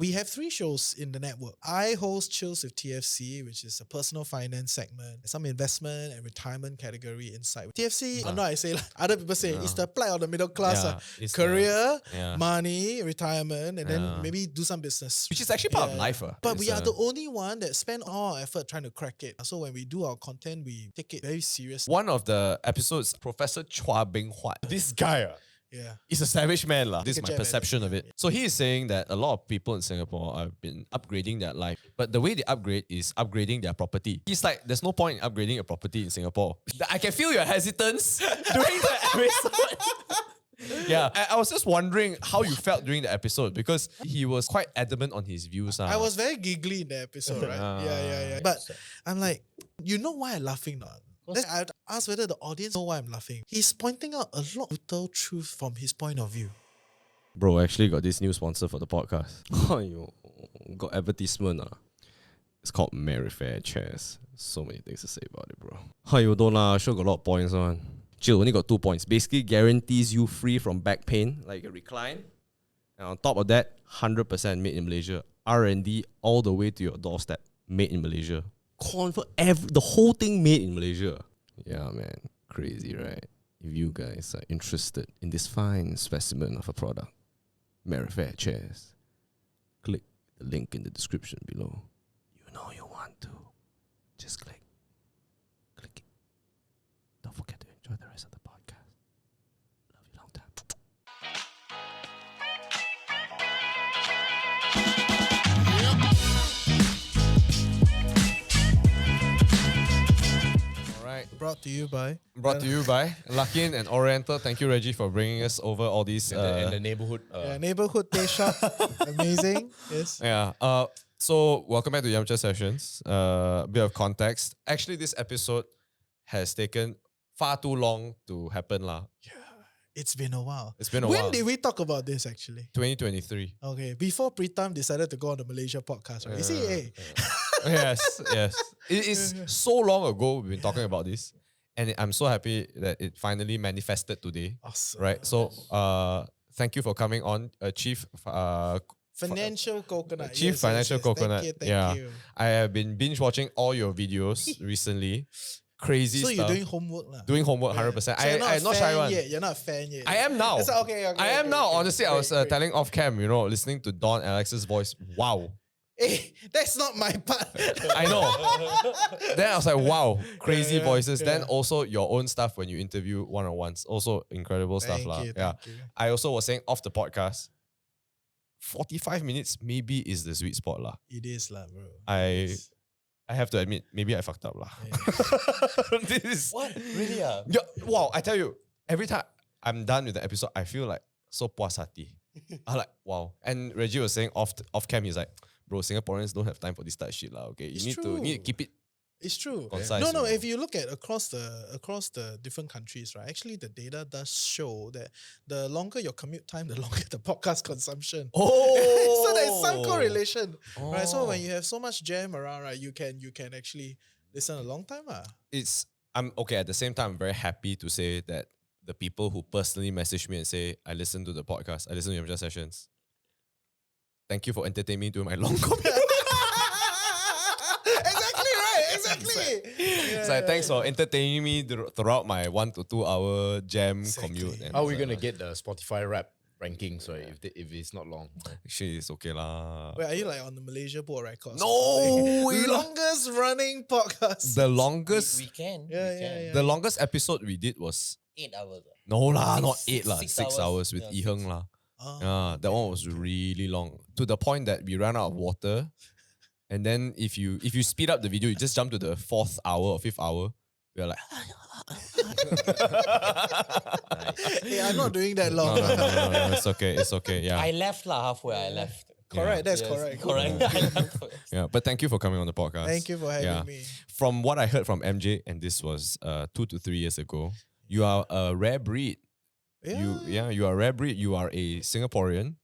We have 3 shows in the network. I host Chills with TFC, which is a personal finance segment, some investment and retirement category inside. TFC, no, I say, other people say, it's the plight of the middle class. It's career, the- money, retirement, and then maybe do some business. Which is actually part of life. But we are the only one that spend all our effort trying to crack it. So when we do our content, we take it very seriously. One of the episodes, Professor Chua Beng Huat, this guy, Yeah. he's a savage man. This is a my jab at perception it. of it. So he is saying that a lot of people in Singapore have been upgrading their life, but the way they upgrade is upgrading their property. He's like, there's no point in upgrading a property in Singapore. I can feel your hesitance during the episode. Yeah, I was just wondering how you felt during the episode because he was quite adamant on his views. I was very giggly in the episode, right? Yeah. But I'm like, you know why I'm laughing now? I'd ask whether the audience know why I'm laughing. He's pointing out a lot of brutal truth from his point of view. Bro, I actually got this new sponsor for the podcast. Got advertisement. It's called Merrifair Chairs. So many things to say about it, bro. Don't lah, sure got a lot of points on. Chill, only got 2 points. Basically guarantees you free from back pain, like a recline. And on top of that, 100% made in Malaysia. R&D all the way to your doorstep. Made in Malaysia. The whole thing made in Malaysia. Yeah, man. Crazy, right? If you guys are interested in this fine specimen of a product, Merrifair Chairs, click the link in the description below. You know you want to. Just click. Click it. Don't forget to enjoy the rest of the podcast. Love you long time. Brought to you by Luckin and Oriental. Thank you, Reggie, for bringing us over all these. And the neighborhood. neighborhood day shop. Amazing. Yes. Yeah. So welcome back to Yamcha Sessions. A bit of context. Actually, this episode has taken far too long to happen, lah. Yeah. It's been a while. While. When did we talk about this actually? 2023. Okay. Before Pritam decided to go on the Malaysia podcast, right? You see, hey. Yes. It is so long ago we've been talking about this. And I'm so happy that it finally manifested today. Awesome. Right? So thank you for coming on, Chief Financial Coconut. Chief Financial Coconut. Thank you. I have been binge watching all your videos recently. Crazy so stuff. you're doing homework lah. Doing homework 100%. So I'm not shy one. You're not a fan yet. I am now. Okay, I am now. Honestly, I was Great. telling off cam, listening to Don Alex's voice. Wow. Hey, that's not my part. I know. Then I was like, wow, crazy voices. yeah. Then also your own stuff when you interview one-on-ones. Also incredible stuff. Thank you. I also was saying off the podcast, 45 minutes maybe is the sweet spot lah. It is lah, bro. I have to admit, maybe I fucked up lah. This is What? Really? Yeah, wow, I tell you, every time I'm done with the episode, I feel like so puas hati. I'm like, wow. And Reggie was saying off cam, he's like, bro, Singaporeans don't have time for this type of shit lah. Okay, you need to keep it. It's true. Concise, No. If you look at across the different countries, right? Actually, the data does show that the longer your commute time, the longer the podcast consumption. Oh, So there's some correlation, right? So when you have so much jam around, right, you can actually listen a long time, I'm okay. At the same time, I'm very happy to say that the people who personally message me and say, I listen to the podcast, I listen to your Yamcha Sessions. Thank you for entertaining me during my long commute. Exactly. It's like, thanks for entertaining me throughout my 1 to 2 hour jam commute. And How are we going to get the Spotify rap rankings, right? If it's not long. Actually, it's okay lah. Wait, are you like on the Malaysia Board of Records? No, we longest running podcast. The longest, We can. Yeah. the longest episode we did was 8 hours. no lah, Six- not 8 lah, 6 6 hours with Yeah, Iheng lah. Oh. Yeah, that one was really long to the point that we ran out of water. And then if you speed up the video, you just jump to the 4th hour or 5th hour. We're like, Hey, I'm not doing that long. no, it's okay. Yeah, I left halfway. I left. Correct, that's Yes, correct. Correct. I left. yeah. But thank you for coming on the podcast. Thank you for having me. From what I heard from MJ, and this was 2 to 3 years ago, you are a rare breed. You are a rare breed. You are a Singaporean.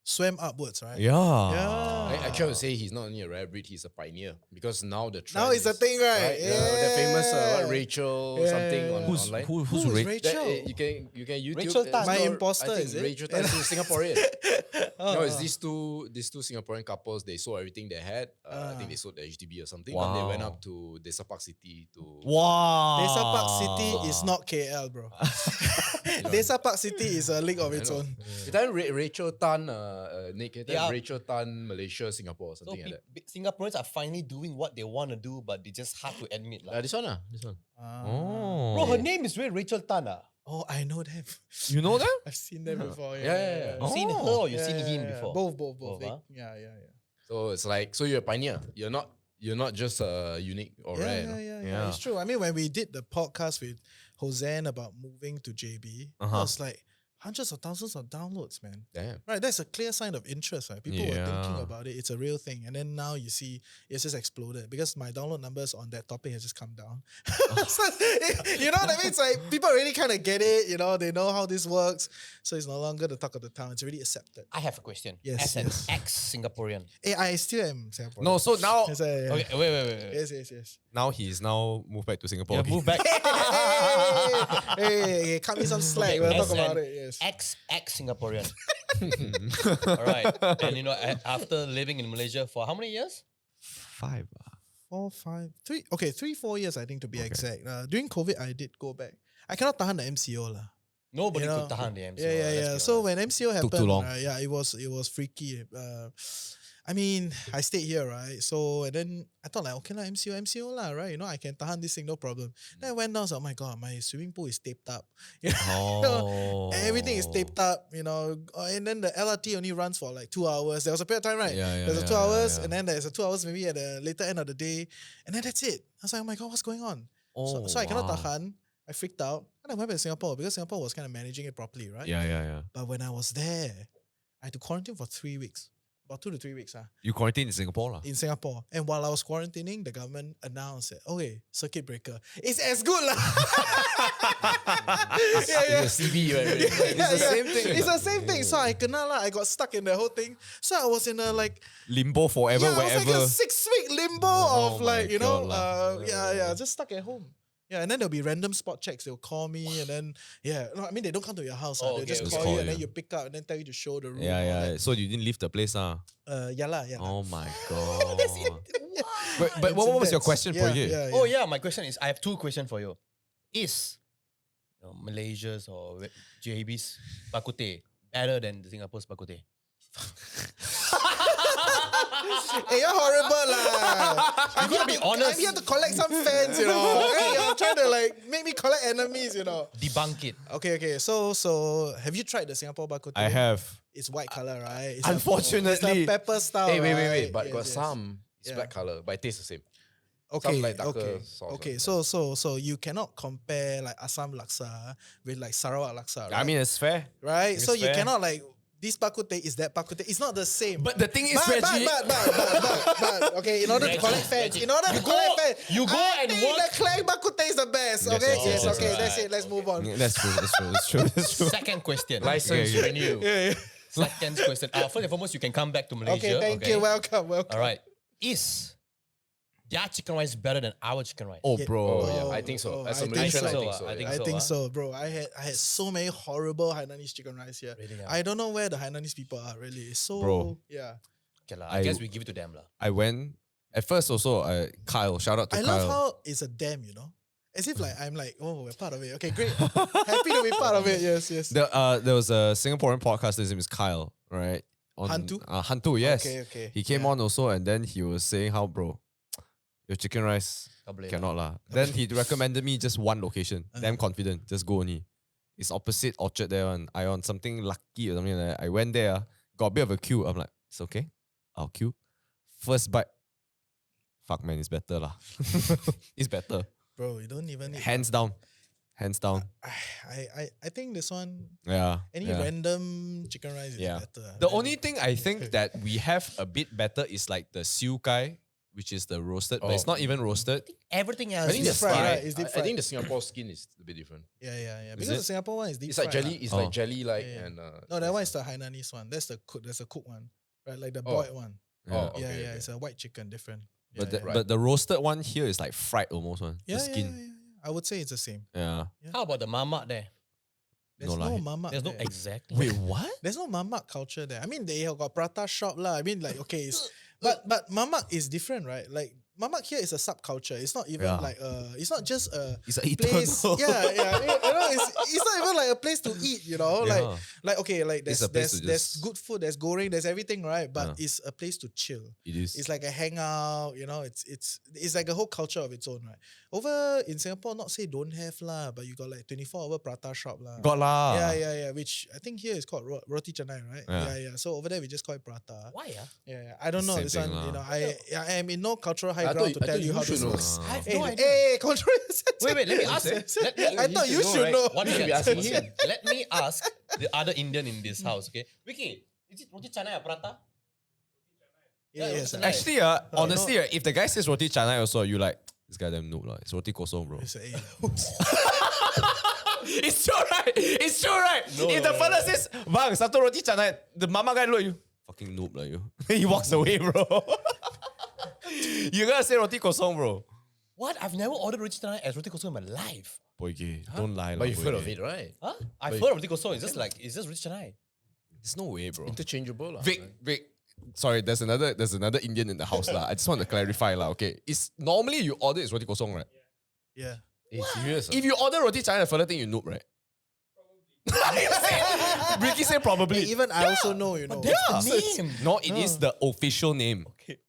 Swam upwards, right? Yeah. I try to say he's not only a rare breed, he's a pioneer. Because now the trend Now it's a is- thing, right? The famous Yeah. Rachel Yeah. something Who's online. who's Who's Rachel? Rachel? You can YouTube. Rachel Tan. My I imposter, think is it? Rachel Tan is Singaporean. No, it's these two Singaporean couples. They sold everything they had. I think they sold the HDB or something. And they went Wow. up to Desa Park City to. Wow. Desa Park City is not KL, bro. Desa Park City is a league of its own. That time Rachel Tan, Nick, that time Yeah. Rachel Tan, Malaysia, Singapore, So something like that. Singaporeans are finally doing what they want to do, but they just hard to admit. Lah. This one. This one. Bro, her name is really Rachel Tan. Oh, I know them. You know them? I've seen them before. Yeah. You seen her or you seen him before? Both. Both, They- huh? yeah. So it's like, so you're a pioneer. You're not just unique or rare. you know? Yeah. It's true. I mean, when we did the podcast with Hosean about moving to JB, it was like hundreds of thousands of downloads, man. Damn. Right, that's a clear sign of interest, right? People were thinking Yeah. about it. It's a real thing. And then now you see it's just exploded because my download numbers on that topic has just come down. So, you know what I mean? It's like people really kind of get it, you know, they know how this works. So it's no longer the talk of the town. It's already accepted. I have a question. Yes, As yes. an ex-Singaporean. Hey, I still am Singaporean. No, so now Yes, I am. Okay, wait. Yes. now he's now moved back to Singapore. Yeah, again. move back. Hey, cut me some slack. We'll talk about it. Yes. Ex-Singaporean. All right. And you know, after living in Malaysia for how many years? 5. 4, 5, 3. Okay, 3, 4 years, I think, to be exact. During COVID, I did go back. I cannot tahan the MCO lah. Nobody You know, could tahan the MCO. Yeah. let's be So honest. when MCO happened, too long. it was freaky. I mean, I stayed here, right? So and then I thought like, okay lah, MCO lah, right? You know, I can tahan this thing, no problem. Then I went down, so oh my god, my swimming pool is taped up. You know, Oh. everything is taped up, you know. And then the LRT only runs for like 2 hours. There was a period of time, right? Yeah, There's a 2 hours, yeah. and then there's a 2 hours maybe at the later end of the day, and then that's it. I was like, oh my god, what's going on? So I cannot tahan. I freaked out, and I went back to Singapore because Singapore was kind of managing it properly, right? Yeah. But when I was there, I had to quarantine for 3 weeks. About 2 to 3 weeks You quarantined in Singapore lah. in Singapore. And while I was quarantining, the government announced that, okay, circuit breaker. It's as good lah. yeah. It's a CB, right? It's the same thing. It's the same thing. So I kena lah. I got stuck in the whole thing. So I was in a like Limbo forever, I was like wherever. a 6-week limbo Oh of like, my you know, God just stuck at home. Yeah, and then there'll be random spot checks. They'll call me and then, no, I mean, they don't come to your house. Oh, They'll okay, just okay. call Just you call and then you. you pick up and then tell you to show the room. Yeah. So you didn't leave the place lah. Yeah lah. Oh my god. But But what was your question for you? Oh yeah, my question is, I have 2 questions for you. Is Malaysia's or JB's bak kut teh better than Singapore's bak kut teh? Hey, you're horrible lah. You gotta be honest. I'm here to collect some fans, you know. Hey, you're trying to like make me collect enemies, you know. Debunk it. Okay. So have you tried the Singapore bak kut teh? I have. It's white color, right? It's Unfortunately. it's the pepper style. Hey, wait. right? But Yes, got yes. some, it's Yeah. black color, but it tastes the same. Okay, Some like darker okay, sauce, okay. right? So you cannot compare like Assam laksa with like Sarawak laksa, right? I mean, it's fair. right? it's So you fair. cannot like this bak kut teh is that bak kut teh. It's not the same. But the thing is, but, Reggie. but, okay, in order to collect fans, in order to collect fans, you go I and think work- the Klang bak kut teh is the best. Okay, yes, yes, okay, yes. that's it. Let's move on. That's true. Second question. License Yeah. renew. Second question. First and foremost, you can come back to Malaysia. Okay, thank you. Welcome. All right. Is their chicken rice better than our chicken rice? Oh, bro. Oh, yeah, I think so. As a I think Malaysian, so. I think so. I think yeah. I so, think huh? so, bro. I had so many horrible Hainanese chicken rice here. Really, I don't know where the Hainanese people are really. It's so Bro. yeah. Okay, lah. I- I guess we give it to them. Lah. I went at first also. Kyle, shout out to I Kyle. love how it's a dam, you know. As if like I'm like, oh, we're part of it. Okay, great. Happy to be part of it. Yes. There was a Singaporean podcast. His name is Kyle, right? Hantu? Hantu, yes. Okay. He came on also, and then he was saying how, bro, your chicken rice Tak boleh cannot lah. lah. Then he recommended me just one location. Uh-huh. Damn confident, just go only. It's opposite Orchard there one. I on something lucky or something like that. I went there, got a bit of a queue. I'm like, it's okay, I'll queue. First bite, fuck man, it's better lah. It's better, Bro, you don't even need hands down. I think this one Yeah. any yeah. random chicken rice is Yeah. better. The only thing I think that we have a bit better is like the siu kai, which is the roasted, but it's not even roasted. Everything else I think deep the fried, skin, right? It's deep I think fried. the Singapore skin is a bit different. Yeah. Because it? the Singapore one is deep It's like fried, jelly. lah. It's Oh. like jelly like Yeah. and No, that one is the Hainanese one. That's the cook. That's the cook one, right? Like the Oh. boiled one. Oh, Yeah. okay, Yeah. okay. It's a white chicken, different. Yeah, But the, yeah. Right. but the roasted one here is like fried almost one. yeah, the skin. yeah. I would say it's the same. Yeah. How about the mamak there? There's No lah. no mamak. There's no there. exactly. Wait, what? There's no mamak culture there. I mean, they have got prata shop lah. I mean, like okay, but mamak is different, right? Like mamak here is a subculture. It's not even Yeah. like it's not just a It's a place. eternal. Yeah. You know, it's not even like a place to eat. You know, Yeah. like okay, like It's there's a place to there's just- good food, there's goreng, there's everything, right? But Yeah. it's a place to chill. It is. It's like a hangout, you know. It's like a whole culture of its own, right? Over in Singapore, not say don't have lah, but you got like 24-hour prata shop lah. Got lah. Yeah. Which I think here is called roti canai, right? Yeah. Yeah. So over there we just call it prata. Why? Yeah. I don't know. Same This thing one, you lah. know, I am in no cultural high I ground thought- to I tell thought you you how should this know. works. I have Hey, no idea. hey, cultural. Wait, let me ask. I thought you should know. What should should be asking him. Let me ask the other Indian in this house, okay? Vicky, is it roti canai or prata? Yes. Yeah, Actually, honestly, if the guy says roti canai also, you like, this guy damn noob lah. It's roti kosong, bro. It's a- It's true, right? It's true, right? If the fella says, bang, satu roti canai, the mama guy look at you, fucking noob lah you. He walks away, bro. You gotta say roti kosong, bro. What? I've never ordered roti canai as roti kosong in my life. Boy, gay, don't lie lah. But you've boy, heard of gay. it, right? Huh? I've But- heard of roti kosong. It's just roti canai. There's no way, bro. Interchangeable lah. Vic, sorry, there's another Indian in the house lah. I just want to clarify lah, okay? It's normally you order is roti kosong, right? Yeah. Hey, serious? If you order roti canai, the fella think you noob, right? Ricky said probably. Even I also know, you know. That's the name. No, it is the official name. Okay.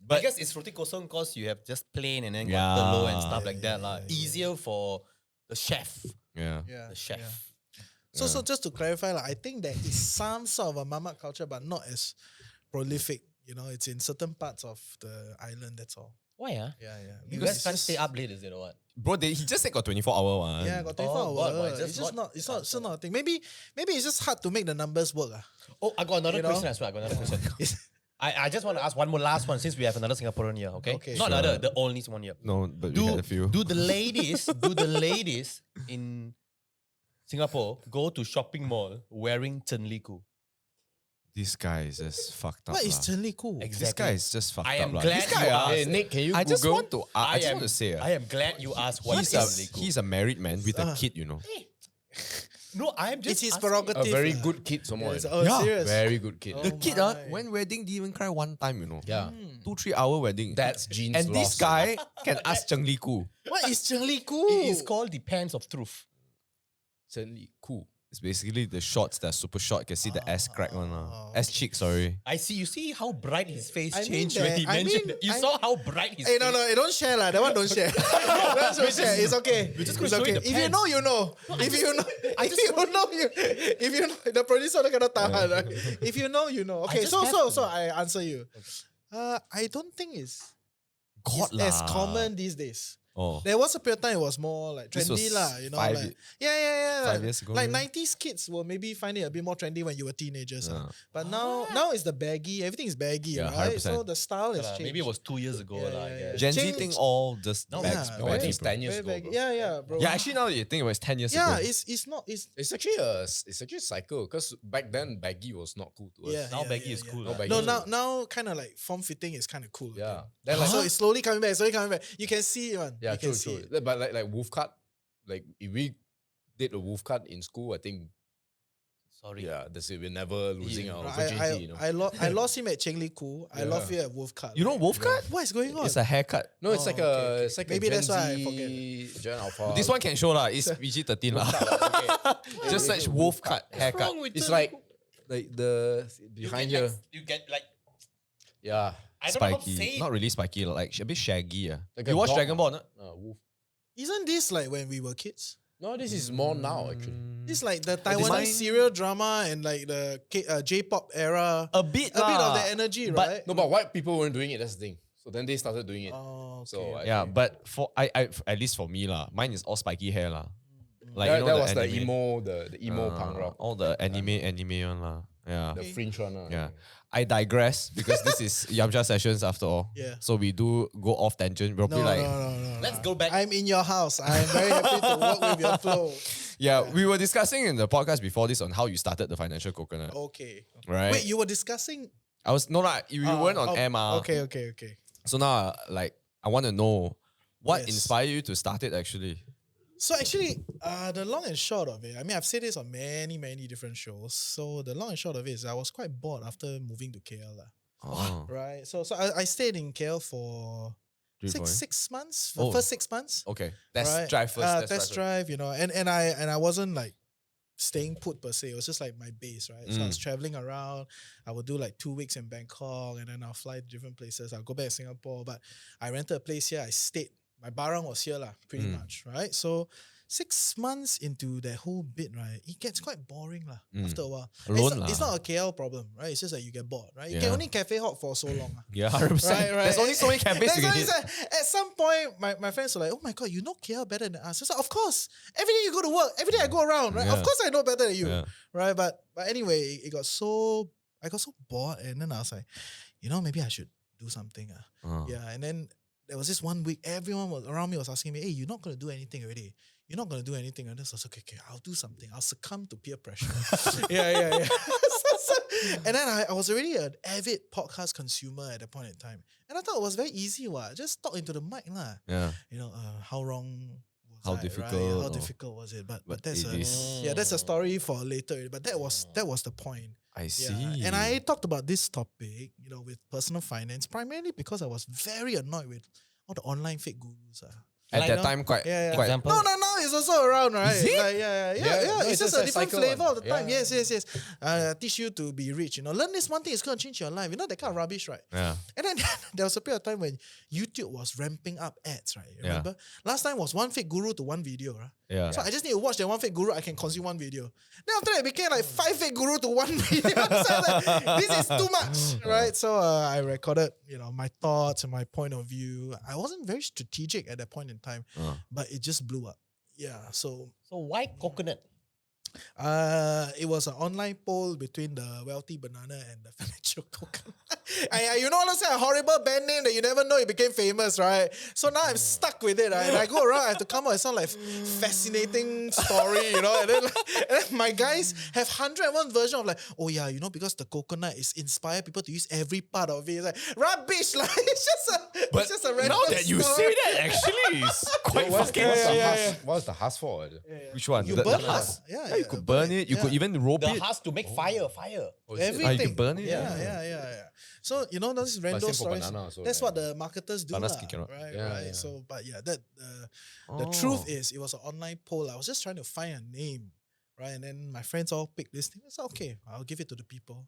But I guess it's roti kosong because you have just plain and then got Yeah. telur and stuff like that. Yeah. Easier for the chef. yeah. Yeah. The chef. Yeah. So just to clarify, like, I think there is some sort of a mamak culture, but not as prolific. You know, it's in certain parts of the island. That's all. Why? Yeah. You Because guys it's can't just- stay up late, is it or what? Bro, he just said got 24-hour one. Yeah, got 24 Oh, God, hours. but It's just not. It's not. It's not a thing. Maybe it's just hard to make the numbers work. Oh, I got another You know? question as well. I got another question. I just want to ask one more last one since we have another Singaporean here, okay? Okay. Not Sure. another, the only one here. No, but we had a few. Do the ladies in Singapore go to shopping mall wearing Chenliku? This guy is just fucked up. What is lah. Chen Li Ku? Exactly. This guy is just fucked I up. am lah. glad This guy, you ah, asked. Hey, Nick, can you I just Google? want to. I just want to say. I am glad you asked what He's is a Chenliku. he's a married man with a kid, you know. No, I am just It's his asking. prerogative. A very lah. good kid, someone. Yes. Oh, Yeah. serious? Very good kid. Oh The kid my. went wedding, didn't even cry one time, you know. Yeah. 2-3 hour wedding. That's genes and this lost. guy can ask Cheng Li Ku. What is Chen Li Ku? It is called the pants of truth. Certainly cool. It's basically the shots that are super short. You can see the ass crack one. Oh, Ass cheek, sorry. I see. You see how bright his face I mean changed when that- he I mentioned mean, it. You I- saw how bright his Hey, face. no, don't share lah. That one don't share. Don't share. It's okay. just It's gonna show okay. you the If you pants. know, you know. If you know, if you know, the producer cannot tahan. Right? If you know, you know. Okay, just so have so to. so I answer you. I don't think it's God as lah. common these days. Oh. There was a period of time it was more like This trendy was lah, you know. 5 Like, yeah. 5 years ago, Like maybe? 90s kids will maybe find it a bit more trendy when you were teenagers. Yeah. But now it's the baggy. Everything is baggy, Yeah, right? 100%. So the style has changed. Maybe it was 2 years ago. Yeah, lah, I yeah, guess. Gen Z Change- thing all just No, bags, yeah, No, I think baggy, it's bro. 10 years Very ago. baggy. Bro. Yeah, bro. Yeah, actually now that you think it was 10 years Yeah, ago. it's not. It's actually a cycle because back then baggy was not cool to us. Yeah. Now baggy is cool. Now lah. baggy No, is now kind of like form fitting is kind of cool. Yeah. again. Then like So it's slowly coming back. You can see it, man. yeah, you true, can see true. it. But like wolf cut, like if we did a wolf cut in school, I think Sorry. yeah, that's it. We're never losing our I, virginity, you know. I lost him at Cheng Li Ku. I Yeah. lost him at Wolf Cut. You know Wolf Cut? What is going on? It's a haircut. No, it's Oh, like okay, okay. it's like Maybe a Gen that's why I Z, forget. Gen Alpha. This one can show lah. It's PG-13 lah. Just search Wolf Cut haircut. It's like the behind here. You get like Yeah. I don't know how to say Spiky. it. Not really spiky, like a bit shaggy. Like You a watch dog, Dragon Ball, no? Wolf. Isn't this like when we were kids? No, this is more now actually. This like the design- Taiwanese serial drama and like the J-pop era. A bit A bit of the energy, but- right? No, but white people weren't doing it. That's the thing. So then they started doing it. Oh, okay. So I Yeah, think but for I at least for me lah, mine is all spiky hair lah. Like that, you know that the was the anime, emo, the emo punk rock, all the anime one lah. Yeah. the fringe one. Yeah. I digress because this is Yamcha sessions after all. Yeah. So we do go off tangent. We'll no, be like, no. Let's go back. I'm in your house. I'm very happy to work with your flow. yeah, we were discussing in the podcast before this on how you started the financial coconut, Okay. right? Wait, you were discussing? I was no lah. You weren't on air ma. Okay. So now, like, I want to know what Yes. inspired you to start it actually. So actually, the long and short of it, I mean, I've said this on many different shows. So the long and short of it is I was quite bored after moving to KL. Oh. Right. So I stayed in KL for 6 months. For Oh. first 6 months. Okay. Test right? drive first. Test drive, you know, and I wasn't like staying put per se. It was just like my base, right? So I was traveling around. I would do like 2 weeks in Bangkok, and then I'll fly to different places. I'll go back to Singapore, but I rented a place here. I stayed. My barang was here, pretty much, right? So 6 months into that whole bit, right, it gets quite boring after a while. Alone It's not a KL problem, right? It's just that you get bored, right? You Yeah. can only cafe hop for so long. Yeah, 100%. Right. There's only so many cafes you can hit. At some point, my friends were like, "Oh my god, you know KL better than us." I was like, "Of course, every day you go to work, every day I go around, right? Yeah. Of course I know better than you, Yeah. right?" But anyway, I got so bored, and then I was like, maybe I should do something. Yeah, and then there was this 1 week, everyone was around me was asking me, "Hey, you're not gonna do anything already. You're not gonna do anything." And I was like, okay, I'll do something. I'll succumb to peer pressure. yeah. And then I was already an avid podcast consumer at that point in time. And I thought it was very easy. Just talk into the mic. Yeah. How wrong was How I, difficult right? How or- difficult was it? But But that's it is. that's a story for later. But that was the point. I see. Yeah. And I talked about this topic, with personal finance, primarily because I was very annoyed with all the online fake gurus. At Like that now? time, quite. Yeah. Example? No, it's also around, right? Is it? Like, yeah. Yeah, no, It's it's just a a different cycle flavor one. all the time. Yeah. Yes. Teach you to be rich. Learn this one thing, it's going to change your life. That kind of rubbish, right? Yeah. And then there was a period of time when YouTube was ramping up ads, right? Yeah. Remember? Last time was one fake guru to one video, right? Yeah. So I just need to watch that one fake guru, I can consume one video. Then after that, it became like 5 fake guru to one video. So I was like, this is too much, right? So I recorded, my thoughts and my point of view. I wasn't very strategic at that point in time, but it just blew up. Yeah, so So why coconut? it was an online poll between the wealthy banana and the financial coconut. I say a horrible band name that you never know it became famous, right? So now I'm stuck with it, right? And I go around, I have to come up with some like fascinating story, and then my guys have 101 version of like, oh yeah, because the coconut is inspire people to use every part of it. It's like rubbish, like it's just a random Now that you story. say that, actually, it's quite fucking. What's the husk for? Which one? You The burn husk? it. Yeah, you could burn it. You could even rope The it. husk to make fire. Oh, is it? Everything. you can burn it? Yeah. So those random same for stories. banana also, That's right? what the marketers do, Banana lah, skin cannot. right? Yeah, right. yeah. So, but yeah, the truth is, it was an online poll. I was just trying to find a name, right? And then my friends all picked this thing. I said, okay, I'll give it to the people.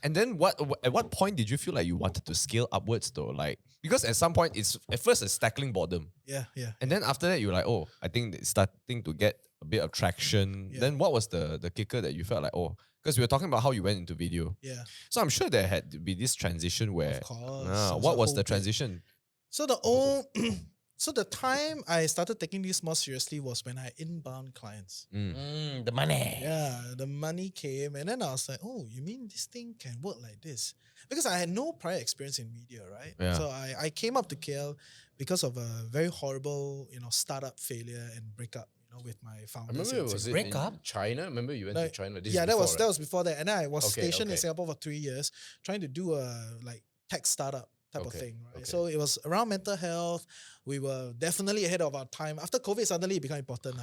And then at what point did you feel like you wanted to scale upwards though? Like, because at some point at first it's tackling bottom. Yeah. And then after that you're like, oh, I think it's starting to get a bit of traction. Yeah. Then what was the kicker that you felt like, oh, because we were talking about how you went into video. Yeah. So I'm sure there had to be this transition where Of course. what was whole the bit. transition? So so the time I started taking this more seriously was when I had inbound clients. The money. Yeah, the money came, and then I was like, "Oh, you mean this thing can work like this?" Because I had no prior experience in media, right? Yeah. So I came up to KL because of a very horrible, startup failure and breakup, with my I founders. remember in was it Singapore. Break in up? China? Remember you went Like, to China? This yeah, is that before, was right? that was before that, and then I was Okay, stationed in okay. Singapore for 3 years, trying to do a like tech startup type of Okay, thing, right? okay. So it was around mental health. We were definitely ahead of our time. After COVID, suddenly it became important,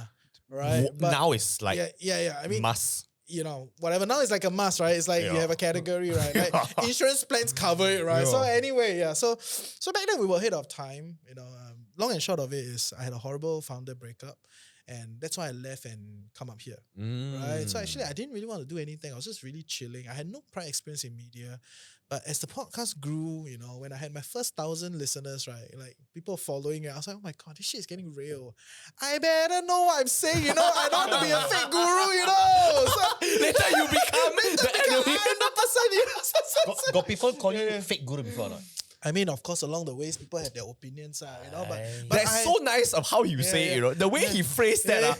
right? But Now it's like yeah. I mean, must. whatever. Now it's like a must, right? It's like you Yeah. have a category, right? Like insurance plans cover it, right? So anyway, yeah. So back then we were ahead of time. Long and short of it is I had a horrible founder breakup, and that's why I left and come up here, right? So actually, I didn't really want to do anything. I was just really chilling. I had no prior experience in media. But as the podcast grew, when I had my first 1,000 listeners, right, like people following it, I was like, oh my God, this shit is getting real. I better know what I'm saying, I don't want to be a fake guru, So Later you become the 100%, Got people call you fake guru before or not? I mean, of course, along the ways, people have their opinions, but That's I- so nice of how you say it, The way he phrased that,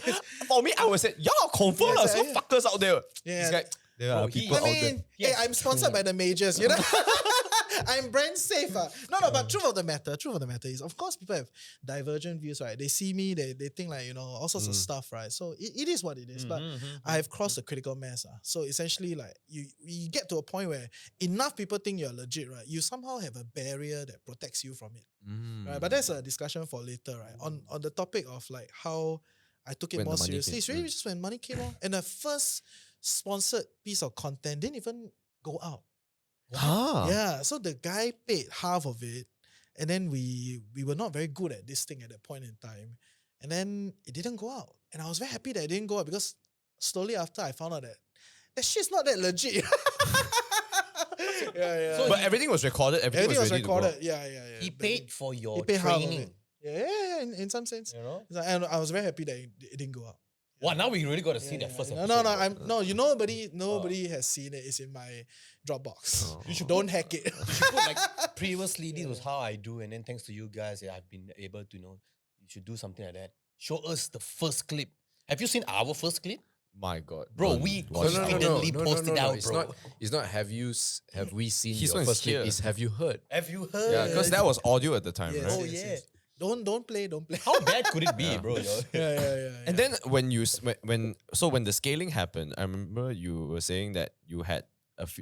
for me, I would say, confirm Yes, some yeah. fuckers out there. Yeah. This guy, there are he- people I out there. mean, hey, I'm sponsored by the majors, I'm brand safe. But truth of the matter is, of course, people have divergent views, right? They see me, they think like, all sorts of stuff, right? So it is what it is. But I have crossed the critical mass. So essentially, like you get to a point where enough people think you're legit, right? You somehow have a barrier that protects you from it. Right? But that's a discussion for later, right? On the topic of like how I took it When more the money seriously. came. It's really just when money came out. And the first sponsored piece of content didn't even go out. Yeah, so the guy paid half of it, and then we were not very good at this thing at that point in time, and then it didn't go out, and I was very happy that it didn't go out because slowly after I found out that shit's not that legit. yeah. But everything was recorded. Everything was ready recorded. to go. Yeah. He But paid for your he paid half of training. it. Yeah. In some sense, You know? It's like- and I was very happy that it didn't go out. Wow, now we really got to see Yeah, that yeah. first No, episode. nobody has seen it. It's in my Dropbox. Oh. You don't hack it. You should put like previously this was how I do, and then thanks to you guys, I've been able to you should do something like that. Show us the first clip. Have you seen our first clip? My God, Bro, don't we watch No, that. constantly post it out, It's bro. not. It's not. Have we seen He's your not first clip? here. It's have you heard? Have you heard? Yeah, because that was audio at the time, Yes, right? Oh, yes, yeah. yes. Don't play. How bad could it be, bro? Yeah. And then when when the scaling happened, I remember you were saying that you had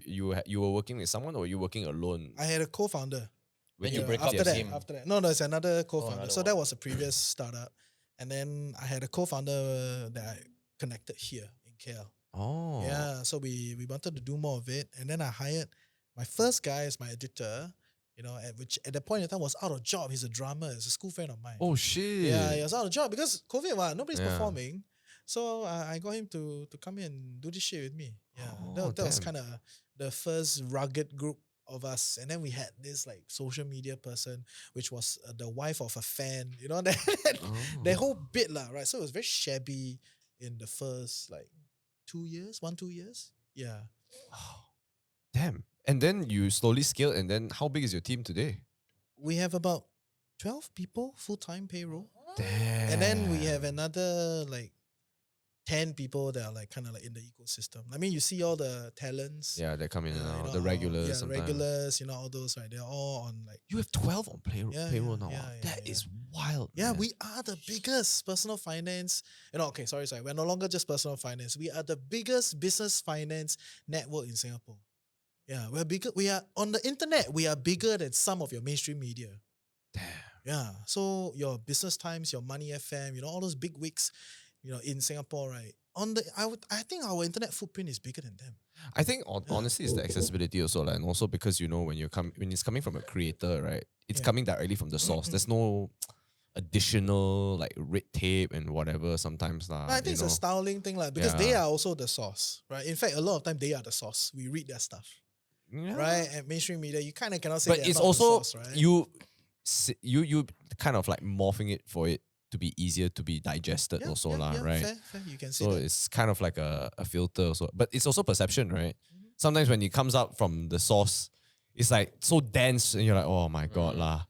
you were working with someone or you working alone. I had a co-founder. When you you break up after the that, team. after that. No, it's another co-founder. another So one. that was a previous startup, and then I had a co-founder that I connected here in KL. Oh, Yeah, so we wanted to do more of it, and then I hired my first guy as my editor. Which at that point in time was out of job. He's a drummer. He's a school friend of mine. Oh shit. Yeah, he was out of job because COVID. Nobody's Yeah. performing. So I got him to come in and do this shit with me. Yeah, Oh, that was damn. kind of the first rugged group of us. And then we had this like social media person, which was the wife of a fan. That whole bit lah, right? So it was very shabby in the first like 2 years, 2 years. Yeah. Damn. And then you slowly scaled, and then how big is your team today? We have about 12 people, full-time payroll. Damn. And then we have another like 10 people that are like kind of like in the ecosystem. I mean, you see all the talents. Yeah, they come in and you out. know, The regulars. Yeah, sometimes. regulars, all those, right? They're all on like. You have 12 on Yeah, payroll yeah, now. yeah, That yeah, is wild. Yeah, man. we are the biggest personal finance. Okay, sorry. We're no longer just personal finance. We are the biggest business finance network in Singapore. Yeah, we're bigger. We are on the internet. We are bigger than some of your mainstream media. Damn. Yeah. So your Business Times, your Money FM, all those big wigs, in Singapore, right? I think our internet footprint is bigger than them. I think honestly, it's the accessibility also, like, and also because when it's coming from a creator, right? It's Yeah. coming directly from the source. There's no additional like red tape and whatever. Sometimes I think it's a styling thing, like, because Yeah. they are also the source, right? In fact, a lot of time they are the source. We read their stuff, right? And mainstream media, you kind of cannot say. But they're it's not also the source, right? you kind of like morphing it for it to be easier to be digested also lah, right? Fair. You can say So that. it's kind of like a filter also. But it's also perception, right? Mm-hmm. Sometimes when it comes out from the source, it's like so dense and you're like, oh my God lah.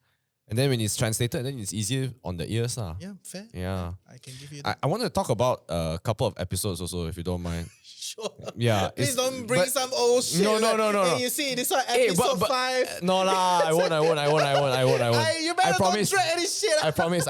And then when it's translated, then it's easier on the ears lah. Yeah, fair. Yeah. I can give you that. I want to talk about a couple of episodes also, if you don't mind. Sure. Yeah. Please it's- don't bring but- some old shit. No, like, no. Hey, you see, this one Hey, episode but- 5. No lah, I won't. Hey, you better I promise. don't drag any shit. I promise.